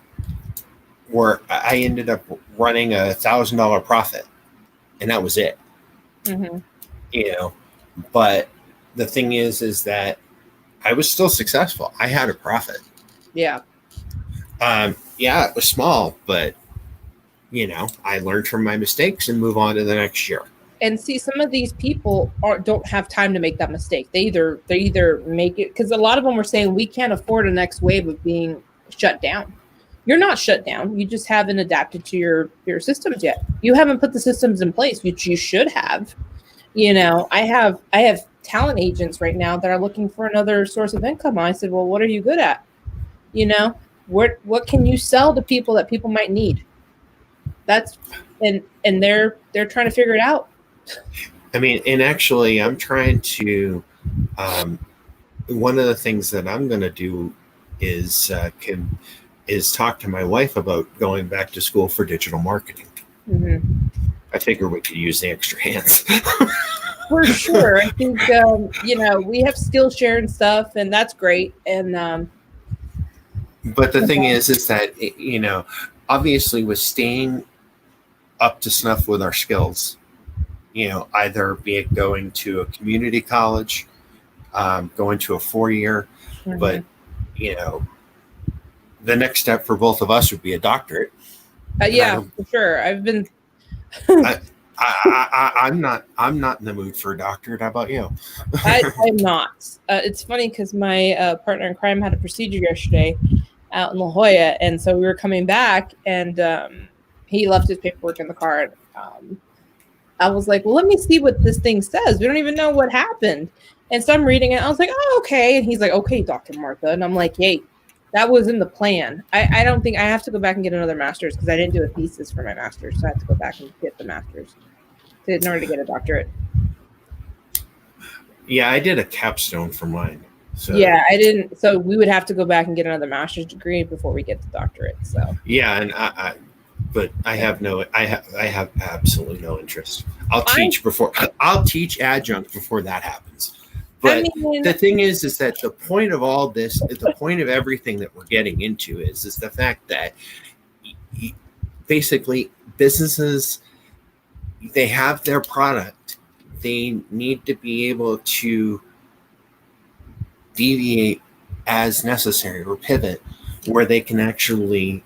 where I ended up running $1,000 profit, and that was it. Mm-hmm. You know, but the thing is that I was still successful. I had a profit. Yeah. Yeah, it was small, but you know, I learned from my mistakes and move on to the next year. And see, some of these people don't have time to make that mistake. They either make it, because a lot of them were saying we can't afford a next wave of being shut down. You're not shut down. You just haven't adapted to your systems yet. You haven't put the systems in place, which you should have. You know, I have talent agents right now that are looking for another source of income. I said, well, what are you good at? You know, what can you sell to people that people might need? That's and they're trying to figure it out. I mean, and actually, I'm trying to. One of the things that I'm going to do is talk to my wife about going back to school for digital marketing. Mm-hmm. I figure we could use the extra hands. For sure. I think, you know, we have Skillshare and stuff, and that's great. And but the thing is that, you know, obviously with staying up to snuff with our skills, you know, either be it going to a community college, going to a 4-year, mm-hmm. but, you know, the next step for both of us would be a doctorate. Yeah, for sure. I've been. I'm not in the mood for a doctorate. How about you? I'm not. It's funny because my partner in crime had a procedure yesterday out in La Jolla, and so we were coming back, and he left his paperwork in the car. And, I was like, well, let me see what this thing says. We don't even know what happened. And so I'm reading it. I was like, oh, okay. And he's like, okay, Dr. Martha. And I'm like, hey, that was in the plan. I don't think I have to go back and get another master's because I didn't do a thesis for my master's. So I have to go back and get the master's in order to get a doctorate. Yeah, I did a capstone for mine. So yeah, I didn't. So we would have to go back and get another master's degree before we get the doctorate. So yeah, and but I have absolutely no interest. I'll teach adjunct before that happens. But the thing is that the point of all this, the point of everything that we're getting into is the fact that basically businesses, they have their product. They need to be able to deviate as necessary or pivot where they can actually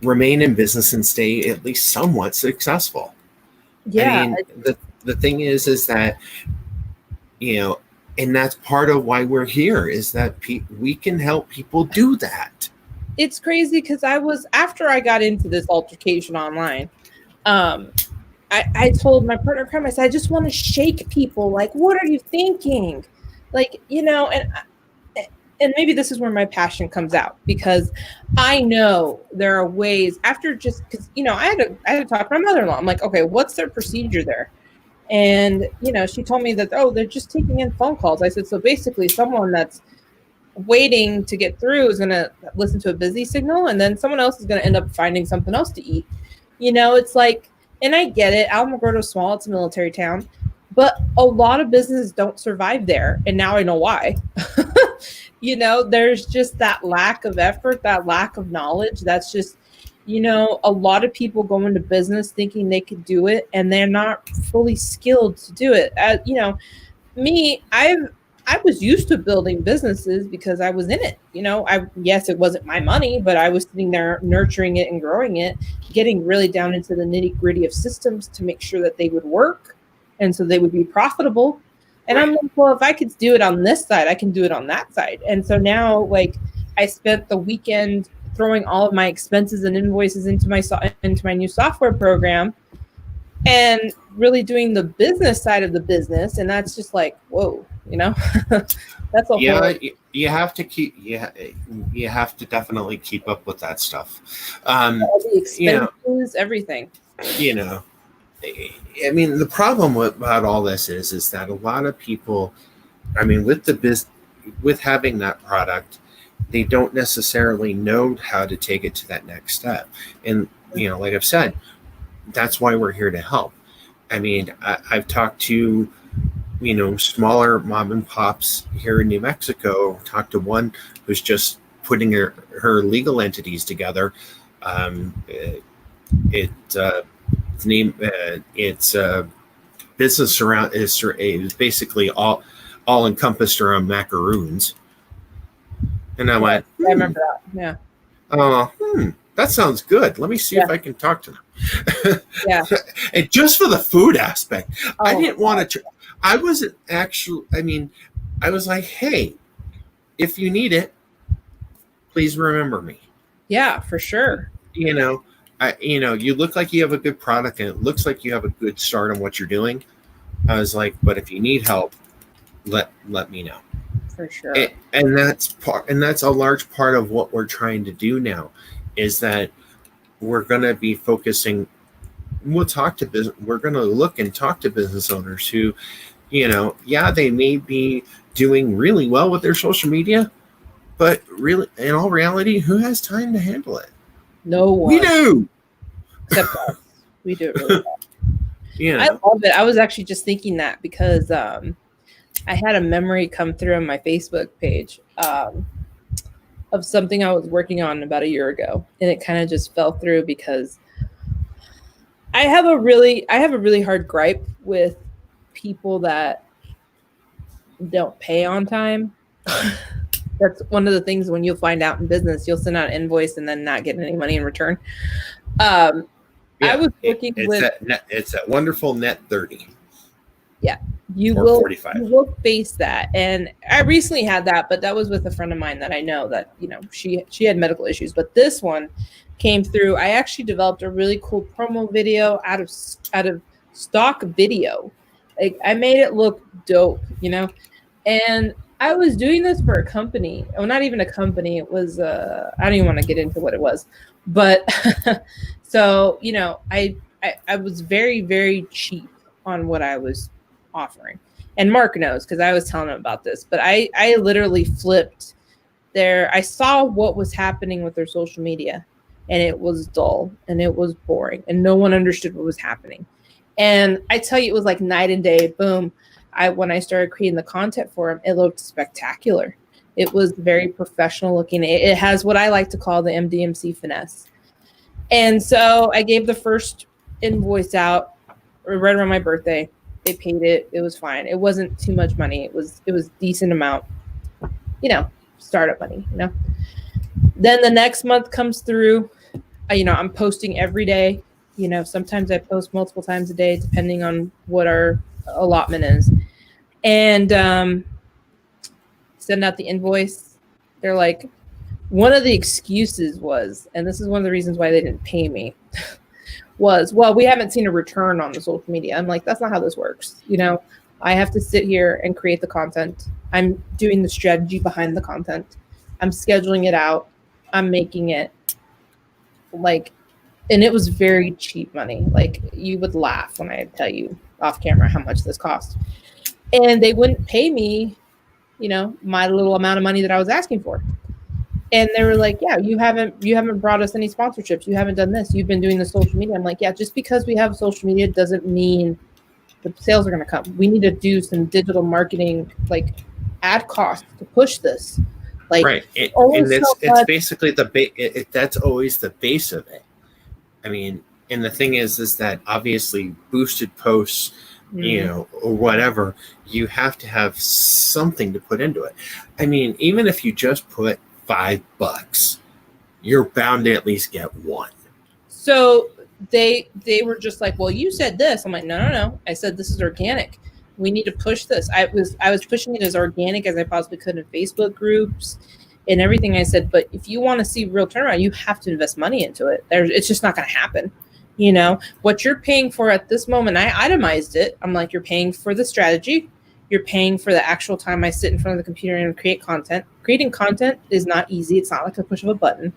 remain in business and stay at least somewhat successful. Yeah. I mean, the thing is that, you know, and that's part of why we're here is that we can help people do that. It's crazy because after I got into this altercation online, I told my partner in crime, I said, I just want to shake people. Like, what are you thinking? Like, you know, and maybe this is where my passion comes out because I know there are ways after just because, you know, I had to talk to my mother-in-law. I'm like, okay, what's their procedure there? And, you know, she told me that, they're just taking in phone calls. I said, so basically someone that's waiting to get through is going to listen to a busy signal. And then someone else is going to end up finding something else to eat. You know, it's like, and I get it. Alamogordo is small. It's a military town. But a lot of businesses don't survive there. And now I know why. You know, there's just that lack of effort, that lack of knowledge. That's just, you know, a lot of people go into business thinking they could do it and they're not fully skilled to do it. You know, me, I was used to building businesses because I was in it. You know, yes, it wasn't my money, but I was sitting there nurturing it and growing it, getting really down into the nitty gritty of systems to make sure that they would work. And so they would be profitable. And I'm like, well, if I could do it on this side, I can do it on that side. And so now, like, I spent the weekend throwing all of my expenses and invoices into my new software program and really doing the business side of the business. And that's just like, whoa, you know, that's a whole. You have to definitely keep up with that stuff. All the expenses, everything. You know, I mean, the problem about all this is that a lot of people, I mean, with having that product, they don't necessarily know how to take it to that next step. And, like I've said, that's why we're here to help. I mean, I've talked to, smaller mom and pops here in New Mexico, talked to one who's just putting her legal entities together. It's business around is basically all encompassed around macaroons. And I went, I remember that. Yeah. That sounds good. Let me see if I can talk to them. Yeah. And just for the food aspect, I didn't want to. I wasn't actually. I mean, I was like, hey, if you need it, please remember me. Yeah, for sure. You look like you have a good product, and it looks like you have a good start on what you're doing. I was like, but if you need help, let me know. For sure. And that's a large part of what we're trying to do now, is that we're going to be focusing. We're going to look and talk to business owners who, they may be doing really well with their social media, but really, in all reality, who has time to handle it? No one. We do. Except us. We do it really well. Yeah. I love it. I was actually just thinking that because I had a memory come through on my Facebook page of something I was working on about a year ago, and it kind of just fell through because I have a really hard gripe with people that don't pay on time. That's one of the things when you'll find out in business, you'll send out an invoice and then not get any money in return. I was working it's that wonderful net 30. Yeah, you or will 45. You will face that. And I recently had that, but that was with a friend of mine that I know that, she had medical issues. But this one came through. I actually developed a really cool promo video out of stock video. Like, I made it look dope, and I was doing this for a company. Well, not even a company. It was, I don't even want to get into what it was. But so, I was very, very cheap on what I was offering. And Mark knows because I was telling him about this. But I literally flipped I saw what was happening with their social media. And it was dull and it was boring. And no one understood what was happening. And I tell you, it was like night and day. Boom. When I started creating the content for him, it looked spectacular. It was very professional looking. It has what I like to call the MDMC finesse. And so I gave the first invoice out right around my birthday. They paid it. It was fine. It wasn't too much money. It was decent amount, startup money, Then the next month comes through. I'm posting every day. Sometimes I post multiple times a day, depending on what our allotment is. And send out the invoice. They're like, one of the excuses was, and this is one of the reasons why they didn't pay me, was, well, we haven't seen a return on the social media. I'm like, that's not how this works. I have to sit here and create the content. I'm doing the strategy behind the content. I'm scheduling it out. I'm making it and it was very cheap money. Like, you would laugh when I tell you off camera how much this cost. And they wouldn't pay me, my little amount of money that I was asking for. And they were like, yeah, you haven't brought us any sponsorships. You haven't done this. You've been doing the social media. I'm like, yeah, just because we have social media doesn't mean the sales are going to come. We need to do some digital marketing, like ad costs to push this. Like, right. It's basically that's always the base of it. I mean, and the thing is that obviously boosted posts, or whatever, you have to have something to put into it. I mean, even if you just put $5, you're bound to at least get one. So they were just like, well, you said this. I'm like, no. I said, this is organic. We need to push this. I was pushing it as organic as I possibly could in Facebook groups and everything. I said, but if you want to see real turnaround, you have to invest money into it. It's just not going to happen. What you're paying for at this moment, I itemized it. I'm like, you're paying for the strategy. You're paying for the actual time I sit in front of the computer and create content. Creating content is not easy. It's not like the push of a button.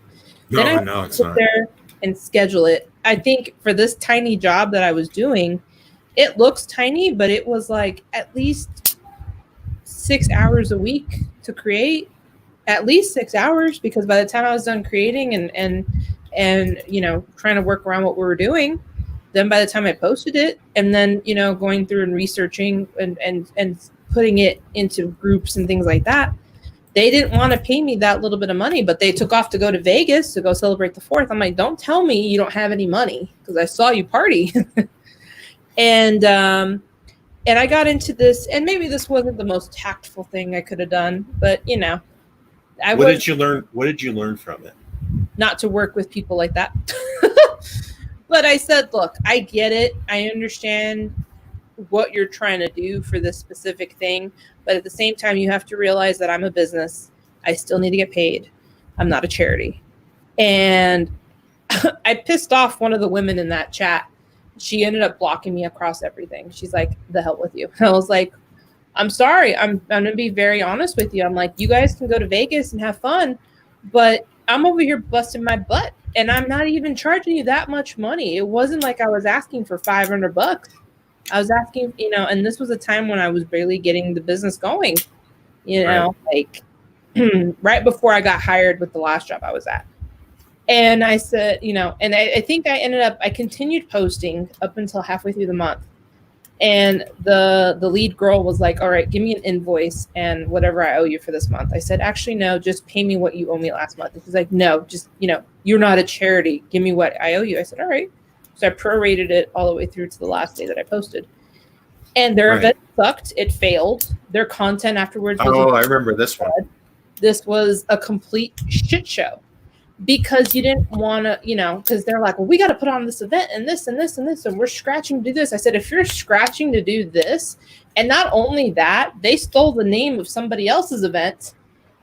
No, it's not. There and schedule it. I think for this tiny job that I was doing, it looks tiny, but it was like at least 6 hours a week to create, at least 6 hours, because by the time I was done creating and you know, trying to work around what we were doing, then by the time I posted it, and then, you know, going through and researching and putting it into groups and things like that, they didn't want to pay me that little bit of money, but they took off to go to Vegas to go celebrate the 4th. I'm like, don't tell me you don't have any money, because I saw you party. And I got into this, and maybe this wasn't the most tactful thing I could have done, but you know, What did you learn from it? Not to work with people like that. But I said, look, I get it. I understand what you're trying to do for this specific thing. But at the same time, you have to realize that I'm a business. I still need to get paid. I'm not a charity. And I pissed off one of the women in that chat. She ended up blocking me across everything. She's like, the hell with you. And I was like, I'm sorry. I'm going to be very honest with you. I'm like, you guys can go to Vegas and have fun, but I'm over here busting my butt. And I'm not even charging you that much money. It wasn't like I was asking for $500. I was asking, you know, and this was a time when I was barely getting the business going, you know, like right before I got hired with the last job I was at. And I said, you know, and I think I continued posting up until halfway through the month. And the lead girl was like, all right, give me an invoice and whatever I owe you for this month. I said, actually, no, just pay me what you owe me last month. And she's like, no, just, you know, you're not a charity. Give me what I owe you. I said, all right. So I prorated it all the way through to the last day that I posted. And their event sucked. It failed. Their content afterwards. I remember this one. This was a complete shit show. Because you didn't want to, you know, because they're like, well, we got to put on this event and this and this and this, and we're scratching to do this. I said, if you're scratching to do this, and not only that, they stole the name of somebody else's event.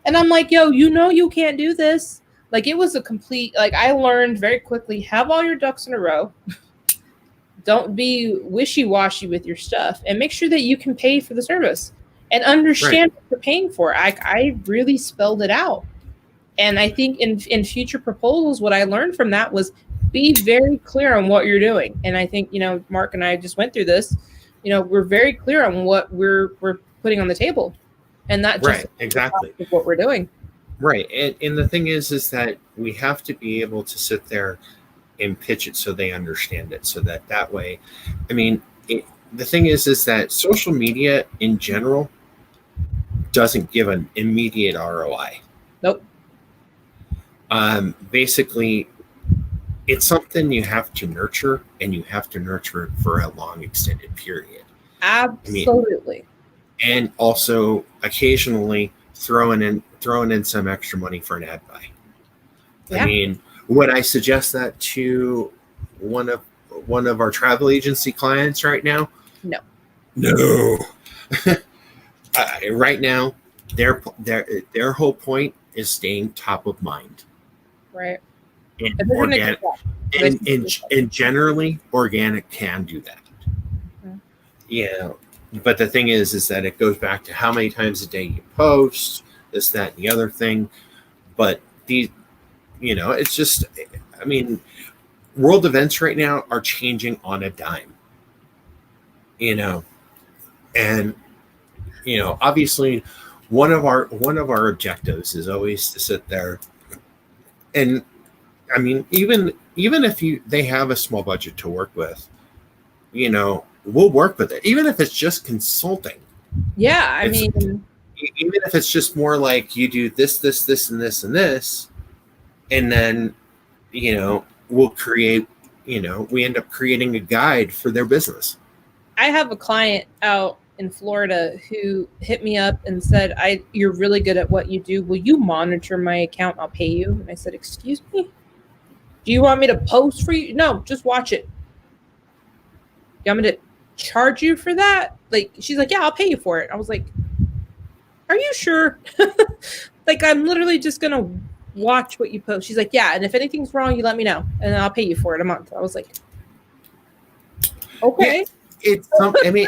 And I'm like, yo, you know, you can't do this. Like, it was a complete, like, I learned very quickly, have all your ducks in a row. Don't be wishy-washy with your stuff, and make sure that you can pay for the service and understand what you're paying for. I really spelled it out. And I think in future proposals, what I learned from that was be very clear on what you're doing. And I think, you know, Mark and I just went through this. You know, we're very clear on what we're putting on the table, and that just exactly what we're doing. Right. And the thing is that we have to be able to sit there and pitch it so they understand it, so that way. I mean, the thing is that social media in general doesn't give an immediate ROI. Nope. Basically, it's something you have to nurture, and you have to nurture it for a long extended period. Absolutely. I mean, and also occasionally throwing in some extra money for an ad buy. Yeah. I mean, would I suggest that to one of our travel agency clients right now? No. Right now, their whole point is staying top of mind. Right. And organic, and generally, organic can do that. Mm-hmm. Yeah. But the thing is that it goes back to how many times a day you post, this, that, and the other thing. But these, you know, it's just, I mean, world events right now are changing on a dime. You know, and you know, obviously, one of our objectives is always to sit there. And I mean, even if they have a small budget to work with, you know, we'll work with it, even if it's just consulting. Yeah, I mean, even if it's just more like you do this, and this, and this, and then, you know, we'll create, you know, we end up creating a guide for their business. I have a client out in Florida who hit me up and said, you're really good at what you do. Will you monitor my account? I'll pay you. And I said, excuse me? Do you want me to post for you? No, just watch it. You want me to charge you for that? Like, she's like, yeah, I'll pay you for it. I was like, are you sure? Like, I'm literally just going to watch what you post. She's like, yeah. And if anything's wrong, you let me know and I'll pay you for it a month. I was like, okay. Yeah, I mean,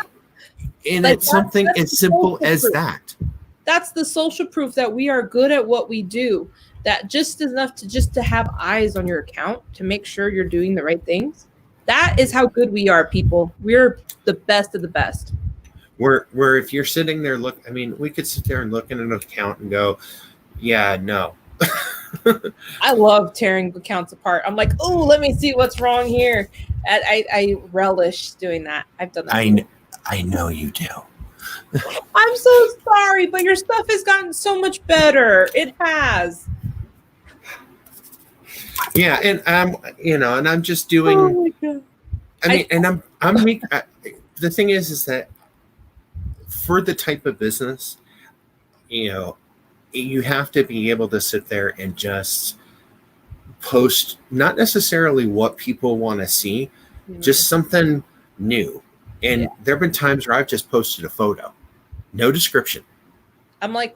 and like, it's something as simple as that. That's the social proof that we are good at what we do. that just enough to have eyes on your account to make sure you're doing the right things. That is how good we are, people. We're the best of the best. Where if you're sitting there, we could sit there and look at an account and go, yeah, no. I love tearing accounts apart. I'm like, oh, let me see what's wrong here. I relish doing that. I've done that. I know you do. I'm so sorry, but your stuff has gotten so much better. It has. Yeah, and I'm just doing. Oh my God. The thing is that for the type of business, you have to be able to sit there and just post not necessarily what people want to see, just something new. And there have been times where I've just posted a photo, no description. I'm like,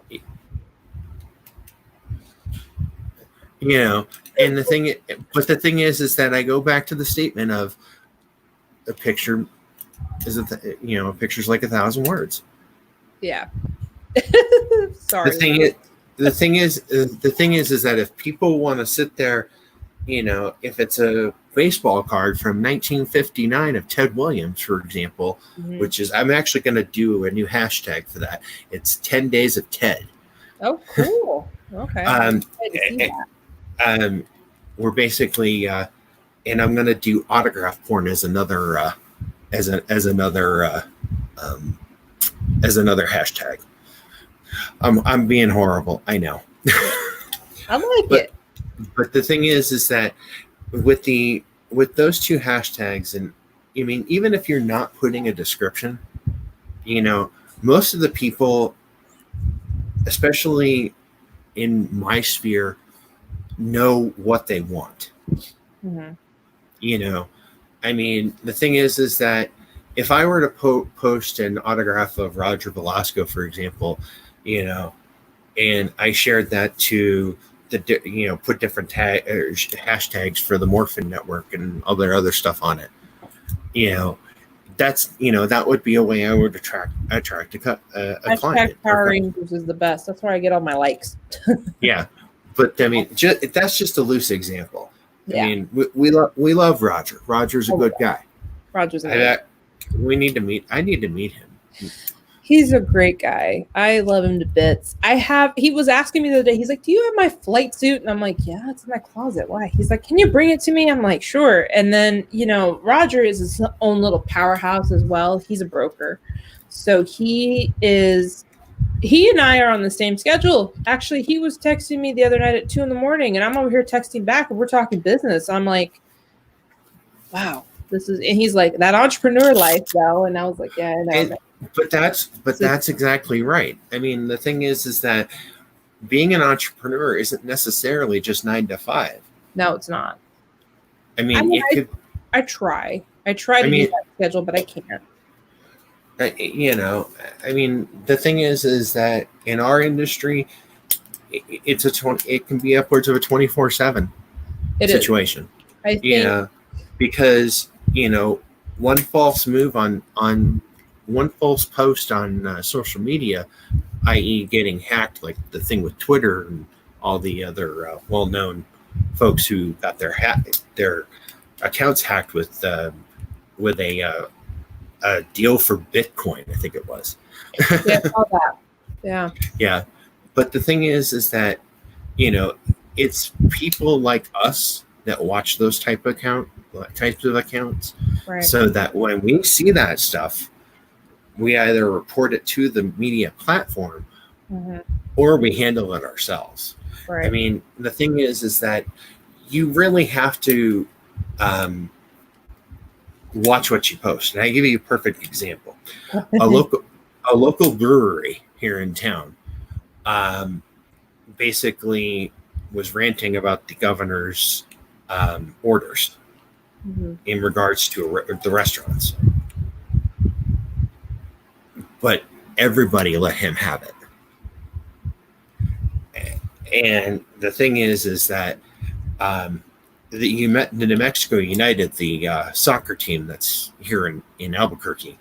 and the thing is that I go back to the statement of a picture is a picture's like 1,000 words. Yeah. Sorry. The thing is that if people want to sit there, if it's a baseball card from 1959 of Ted Williams, for example, which is, I'm actually going to do a new hashtag for that. It's 10 Days of Ted. Oh, cool. Okay. We're basically, and I'm going to do autograph porn as another, as another hashtag. I'm being horrible. I know. I like it. But the thing is that with those two hashtags, and even if you're not putting a description, most of the people, especially in my sphere, know what they want. Mm-hmm. The thing is that if I were to post an autograph of Roger Velasco, for example, and I shared that to put different hashtags for the Morphin Network and all their other stuff on it, that would be a way I would attract a client. Power Rangers is the best. That's where I get all my likes. Yeah, but that's just a loose example. Yeah. We love Roger. Roger's a good guy. Roger's a good guy. I need to meet him. He's a great guy. I love him to bits. He was asking me the other day, he's like, do you have my flight suit? And I'm like, yeah, it's in my closet. Why? He's like, can you bring it to me? I'm like, sure. And then, Roger is his own little powerhouse as well. He's a broker. So he and I are on the same schedule. Actually, he was texting me the other night at 2 a.m. and I'm over here texting back and we're talking business. I'm like, wow, and he's like, that entrepreneur life though. And I was like, yeah, I know. But that's exactly right. The thing is that being an entrepreneur isn't necessarily just 9 to 5. No, it's not. I try to do that schedule, but I can't. The thing is that in our industry, it can be upwards of a 24/7 situation. I think, because one false move on one false post on social media, i.e., getting hacked, like the thing with Twitter and all the other well-known folks who got their accounts hacked with a deal for Bitcoin, I think it was. Yeah, I saw that. Yeah. Yeah. But the thing is that, it's people like us that watch those types of accounts. Right. So that when we see that stuff, we either report it to the media platform or we handle it ourselves. Right. The thing is that you really have to watch what you post. And I give you a perfect example. A local brewery here in town basically was ranting about the governor's orders in regards to the restaurants. But everybody let him have it. And the thing is that the New Mexico United, the soccer team that's here in Albuquerque,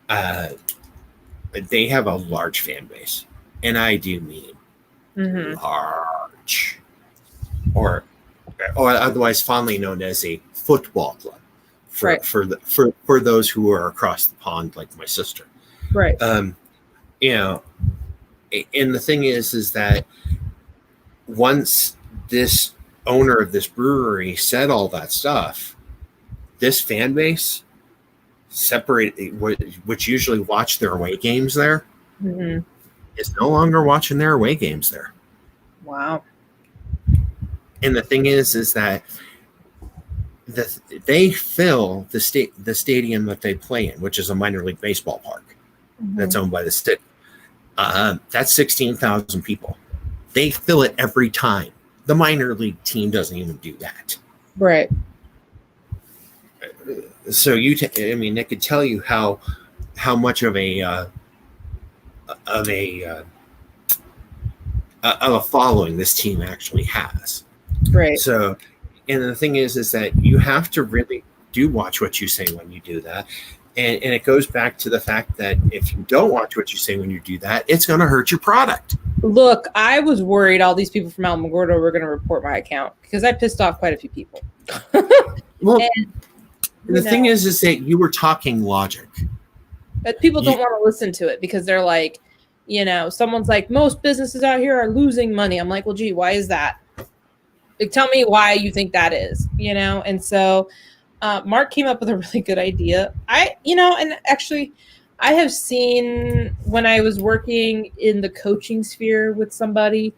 they have a large fan base. And I do mean large. or otherwise fondly known as a football club for those who are across the pond, like my sister. Right. You know, and the thing is that once this owner of this brewery said all that stuff, this fan base separated, which usually watch their away games there, is no longer watching their away games there. Wow. And the thing is that they fill the stadium that they play in, which is a minor league baseball park that's owned by the state. That's 16,000 people. They fill it every time. The minor league team doesn't even do that. Right. So I mean, they could tell you how much of a following this team actually has. Right. So, and the thing is that you have to really do watch what you say when you do that. And it goes back to the fact that if you don't watch what you say when you do that, it's going to hurt your product. Look, I was worried all these people from Alamogordo were going to report my account because I pissed off quite a few people. Well, the thing is that you were talking logic. But people don't want to listen to it because they're like, you know, someone's like, most businesses out here are losing money. I'm like, well, gee, why is that? Like, tell me why you think that is, you know? And so Mark came up with a really good idea. And actually I have seen when I was working in the coaching sphere with somebody,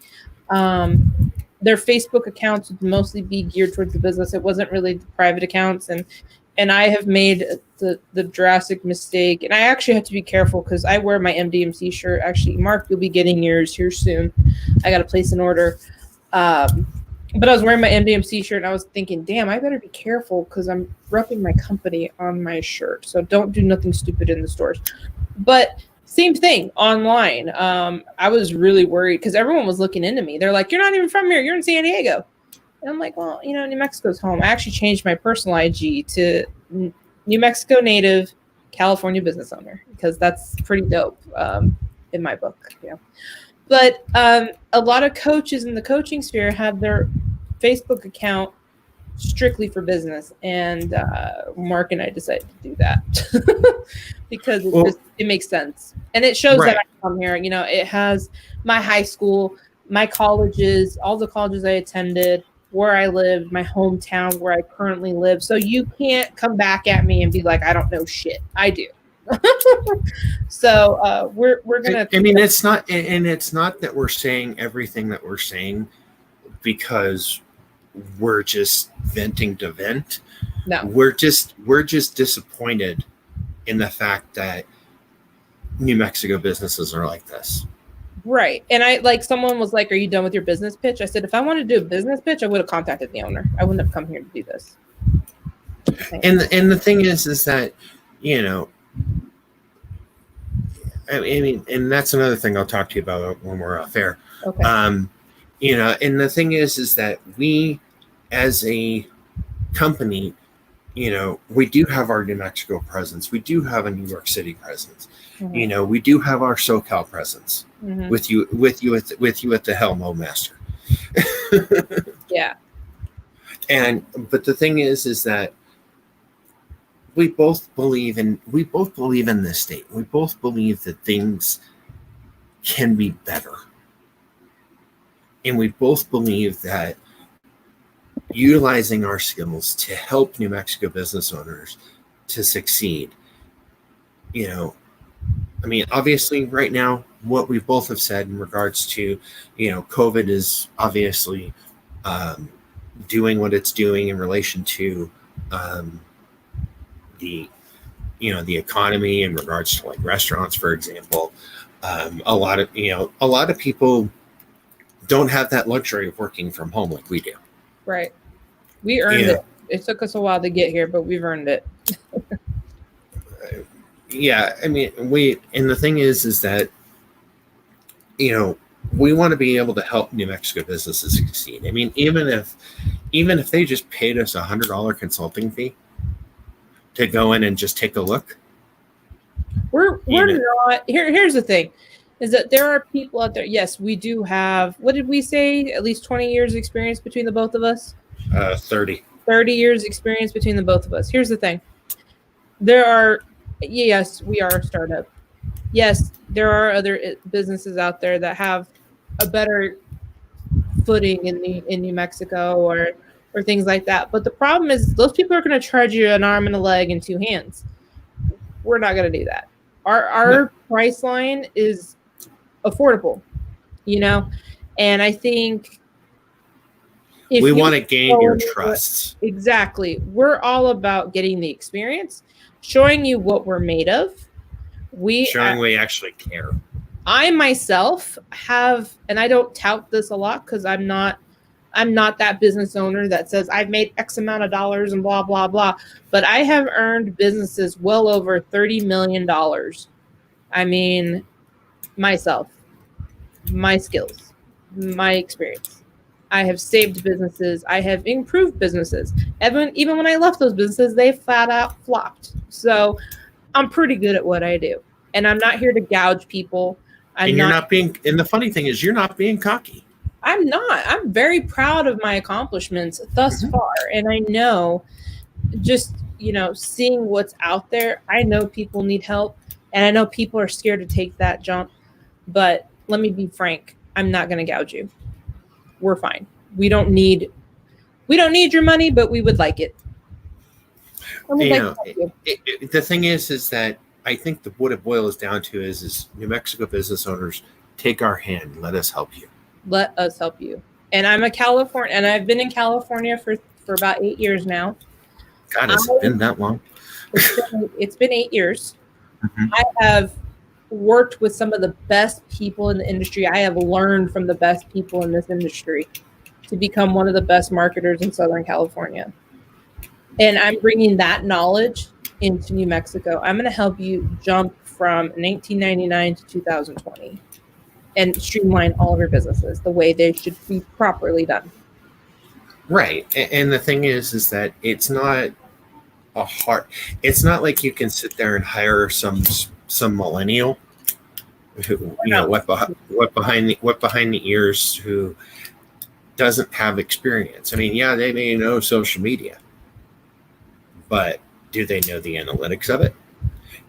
their Facebook accounts would mostly be geared towards the business. It wasn't really the private accounts. And I have made the drastic mistake. And I actually have to be careful because I wear my MDMC shirt. Actually, Mark, you'll be getting yours here soon. I got to place an order. But I was wearing my MDMC shirt and I was thinking, damn, I better be careful because I'm repping my company on my shirt. So don't do nothing stupid in the stores. But same thing online. I was really worried because everyone was looking into me. They're like, you're not even from here. You're in San Diego. And I'm like, well, you know, New Mexico's home. I actually changed my personal IG to New Mexico native California business owner because that's pretty dope in my book. Yeah. But a lot of coaches in the coaching sphere have their Facebook account strictly for business. And Mark and I decided to do that because it makes sense. And it shows that I come here. You know, it has my high school, my colleges, all the colleges I attended, where I lived, my hometown, where I currently live. So you can't come back at me and be like, I don't know shit. I do. So we're gonna. I mean, it's not that we're saying everything that we're saying because we're just venting to vent. No, we're just disappointed in the fact that New Mexico businesses are like this. Right. And I like someone was like, are you done with your business pitch? I said, if I wanted to do a business pitch, I would have contacted the owner. I wouldn't have come here to do this. And the thing is that, you know, I mean, and that's another thing I'll talk to you about when we're off air. Okay. You know, and the thing is that we, as a company, you know, we do have our New Mexico presence. We do have a New York City presence. Mm-hmm. You know, we do have our SoCal presence with you at the helm, oh master. Yeah. But the thing is that we both believe in this state. We both believe that things can be better. And we both believe that utilizing our skills to help New Mexico business owners to succeed, you know, I mean, obviously right now, what we both have said in regards to, you know, COVID is obviously doing what it's doing in relation to the economy in regards to like restaurants, for example. A lot of people don't have that luxury of working from home like we do. Right. We earned it. It took us a while to get here, but we've earned it. Yeah. I mean, and the thing is that, you know, we want to be able to help New Mexico businesses succeed. I mean, even if they just paid us $100 consulting fee to go in and just take a look. We're not here's the thing. is that there are people out there. Yes, we do have, what did we say? At least 20 years experience between the both of us? 30. 30 years experience between the both of us. Here's the thing. There are, yes, we are a startup. Yes, there are other businesses out there that have a better footing in New Mexico or things like that. But the problem is those people are going to charge you an arm and a leg and 2 hands. We're not going to do that. Our price line is affordable, you know, and I think if we want to gain your trust. Exactly. We're all about getting the experience, showing you what we're made of. We actually care. I myself have, and I don't tout this a lot because I'm not that business owner that says I've made X amount of dollars and blah, blah, blah. But I have earned businesses well over $30 million. I mean, myself, my skills, my experience. I have saved businesses. I have improved businesses. Even when I left those businesses, they flat out flopped. So I'm pretty good at what I do. And I'm not here to gouge people. And the funny thing is you're not being cocky. I'm not. I'm very proud of my accomplishments thus far. And I know just, you know, seeing what's out there, I know people need help. And I know people are scared to take that jump. But let me be frank. I'm not going to gouge you. We're fine. We don't need your money, but we would like it. The thing is that I think what it boils down to is New Mexico business owners, take our hand. Let us help you. Let us help you. And I'm a California, and I've been in California for about 8 years now. God, has it been that long? It's been 8 years. I have worked with some of the best people in the industry. I have learned from the best people in this industry to become one of the best marketers in Southern California. And I'm bringing that knowledge into New Mexico. I'm going to help you jump from 1999 to 2020 and streamline all of your businesses the way they should be properly done. Right. And the thing is that it's not it's not like you can sit there and hire some millennial who, you know, what behind the ears who doesn't have experience. I mean, yeah, they may know social media, but do they know the analytics of it?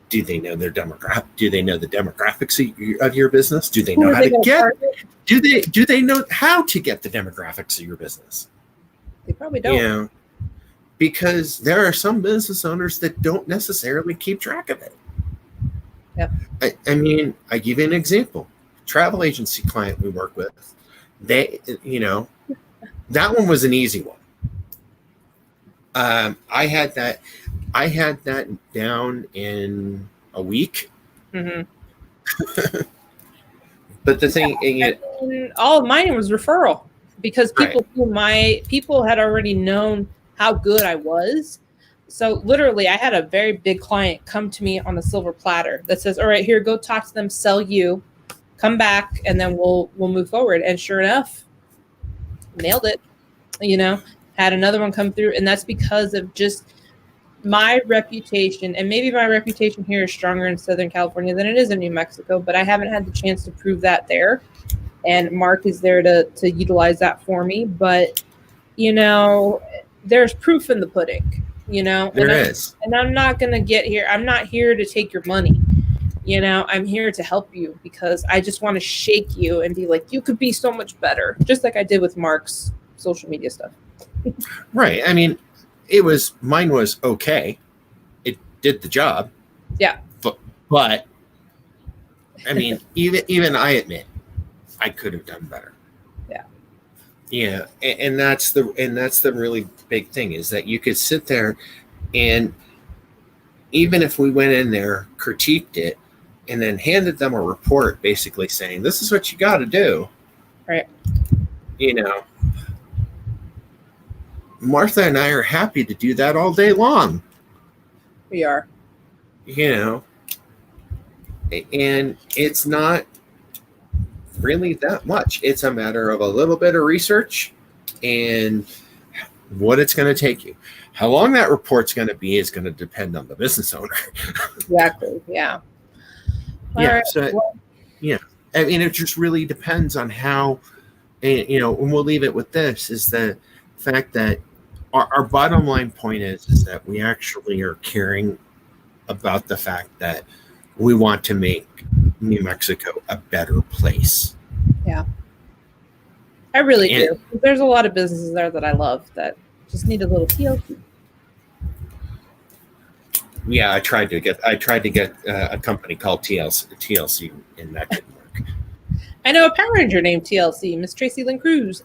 Do they know their demographic? Do they know the demographics of your business? Do they know how to get? Do they know how to get the demographics of your business? They probably don't. You know, because there are some business owners that don't necessarily keep track of it. Yeah. I mean, I give you an example. Travel agency client we work with, they, you know, that one was an easy one. I had that down in a week. Mm-hmm. But the thing, all of mine was referral because people had already known how good I was. So literally, I had a very big client come to me on a silver platter that says, "All right, here, go talk to them, sell you, come back, and then we'll move forward." And sure enough, nailed it. You know, had another one come through, and that's because of just my reputation. And maybe my reputation here is stronger in Southern California than it is in New Mexico, but I haven't had the chance to prove that there. And Mark is there to utilize that for me. But you know, there's proof in the pudding. You know, there is. And I'm not going to get here. I'm not here to take your money. You know, I'm here to help you because I just want to shake you and be like, you could be so much better. Just like I did with Mark's social media stuff. Right. I mean, mine was okay. It did the job. Yeah. But I mean, even I admit I could have done better. Yeah. Yeah, and that's the really big thing is that you could sit there and even if we went in there, critiqued it, and then handed them a report basically saying, this is what you got to do. Right. You know, Martha and I are happy to do that all day long. We are. You know, and it's not really that much. It's a matter of a little bit of research and what it's going to take you. How long that report's going to be is going to depend on the business owner. Exactly. Yeah. All right. So, well, yeah. I mean, it just really depends on how, and we'll leave it with this, is the fact that our bottom line point is that we actually are caring about the fact that we want to make New Mexico a better place. Yeah. I really do. There's a lot of businesses there that I love that just need a little TLC. Yeah, I tried to get a company called TLC, and that didn't work. I know a Power Ranger named TLC, Miss Tracy Lynn Cruz.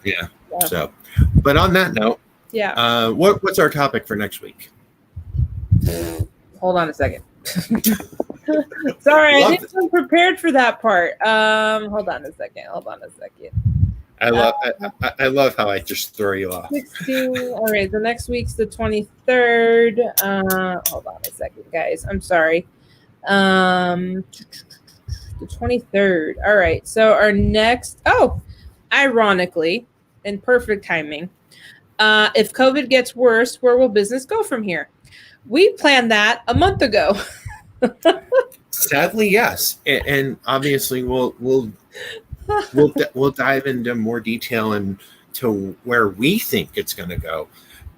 Yeah. So, but on that note, what's our topic for next week? Hold on a second. Sorry, I didn't prepared for that part. Hold on a second. I love how I just throw you off. 16. All right, the next week's the 23rd. Hold on a second, guys. I'm sorry. The 23rd. All right. So our next. Oh, ironically, in perfect timing. If COVID gets worse, where will business go from here? We planned that a month ago. Sadly, yes, and obviously we'll dive into more detail into where we think it's going to go.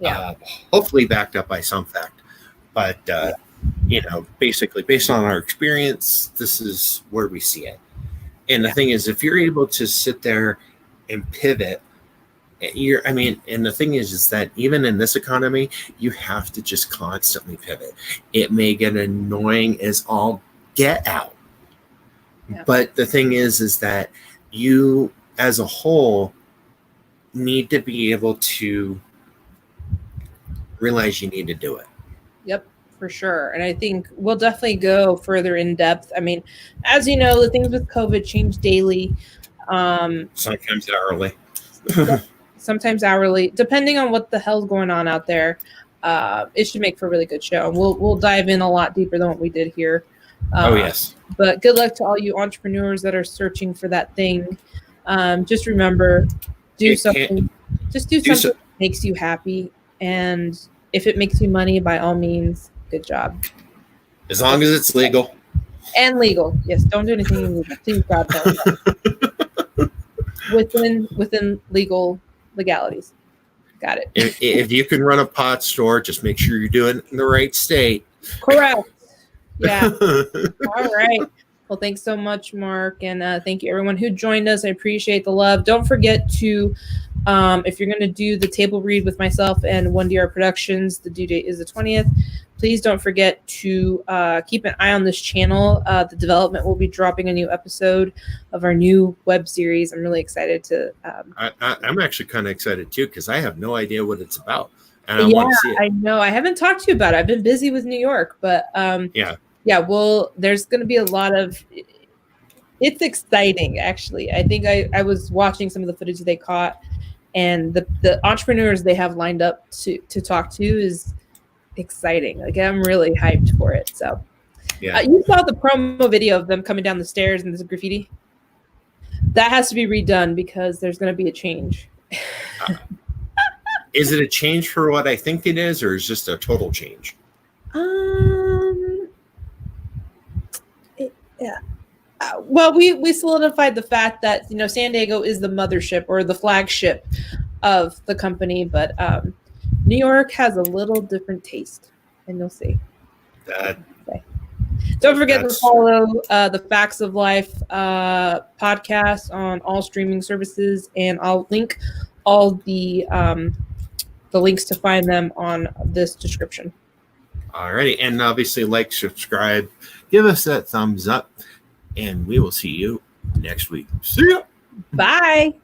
Yeah. Hopefully backed up by some fact, but basically based on our experience, this is where we see it. And the thing is, if you're able to sit there and pivot, and the thing is that even in this economy, you have to just constantly pivot. It may get annoying as all get out. Yeah. But the thing is that you as a whole need to be able to realize you need to do it. Yep, for sure. And I think we'll definitely go further in depth. I mean, as you know, the things with COVID change daily. Sometimes hourly. Sometimes hourly, depending on what the hell's going on out there. It should make for a really good show. We'll dive in a lot deeper than what we did here. Yes. But good luck to all you entrepreneurs that are searching for that thing. Just remember, do something that makes you happy. And if it makes you money, by all means, good job. As long as it's legal. And legal. Yes, don't do anything illegal. Please, God, don't. Within legal legalities. Got it. If you can run a pot store, just make sure you're doing it in the right state. Correct. Yeah. All right. Well, thanks so much, Mark. And thank you, everyone who joined us. I appreciate the love. Don't forget to, if you're going to do the table read with myself and 1DR Productions, the due date is the 20th. Please don't forget to keep an eye on this channel. The development will be dropping a new episode of our new web series. I'm really excited to. I'm actually kind of excited too, because I have no idea what it's about. And I want to see it. I know. I haven't talked to you about it. I've been busy with New York, but well, there's going to be a lot of. It's exciting, actually. I think I was watching some of the footage they caught, and the entrepreneurs they have lined up to talk to is exciting. Like, I'm really hyped for it. So you saw the promo video of them coming down the stairs and there's graffiti. That has to be redone because there's going to be a change. Is it a change for what I think it is, or is it just a total change? Well, we solidified the fact that San Diego is the mothership or the flagship of the company, but New York has a little different taste, and you'll see. Don't forget to follow the Facts of Lyfe podcast on all streaming services, and I'll link all the links to find them on this description. Alrighty, and obviously like, subscribe, give us that thumbs up, and we will see you next week. See ya. Bye.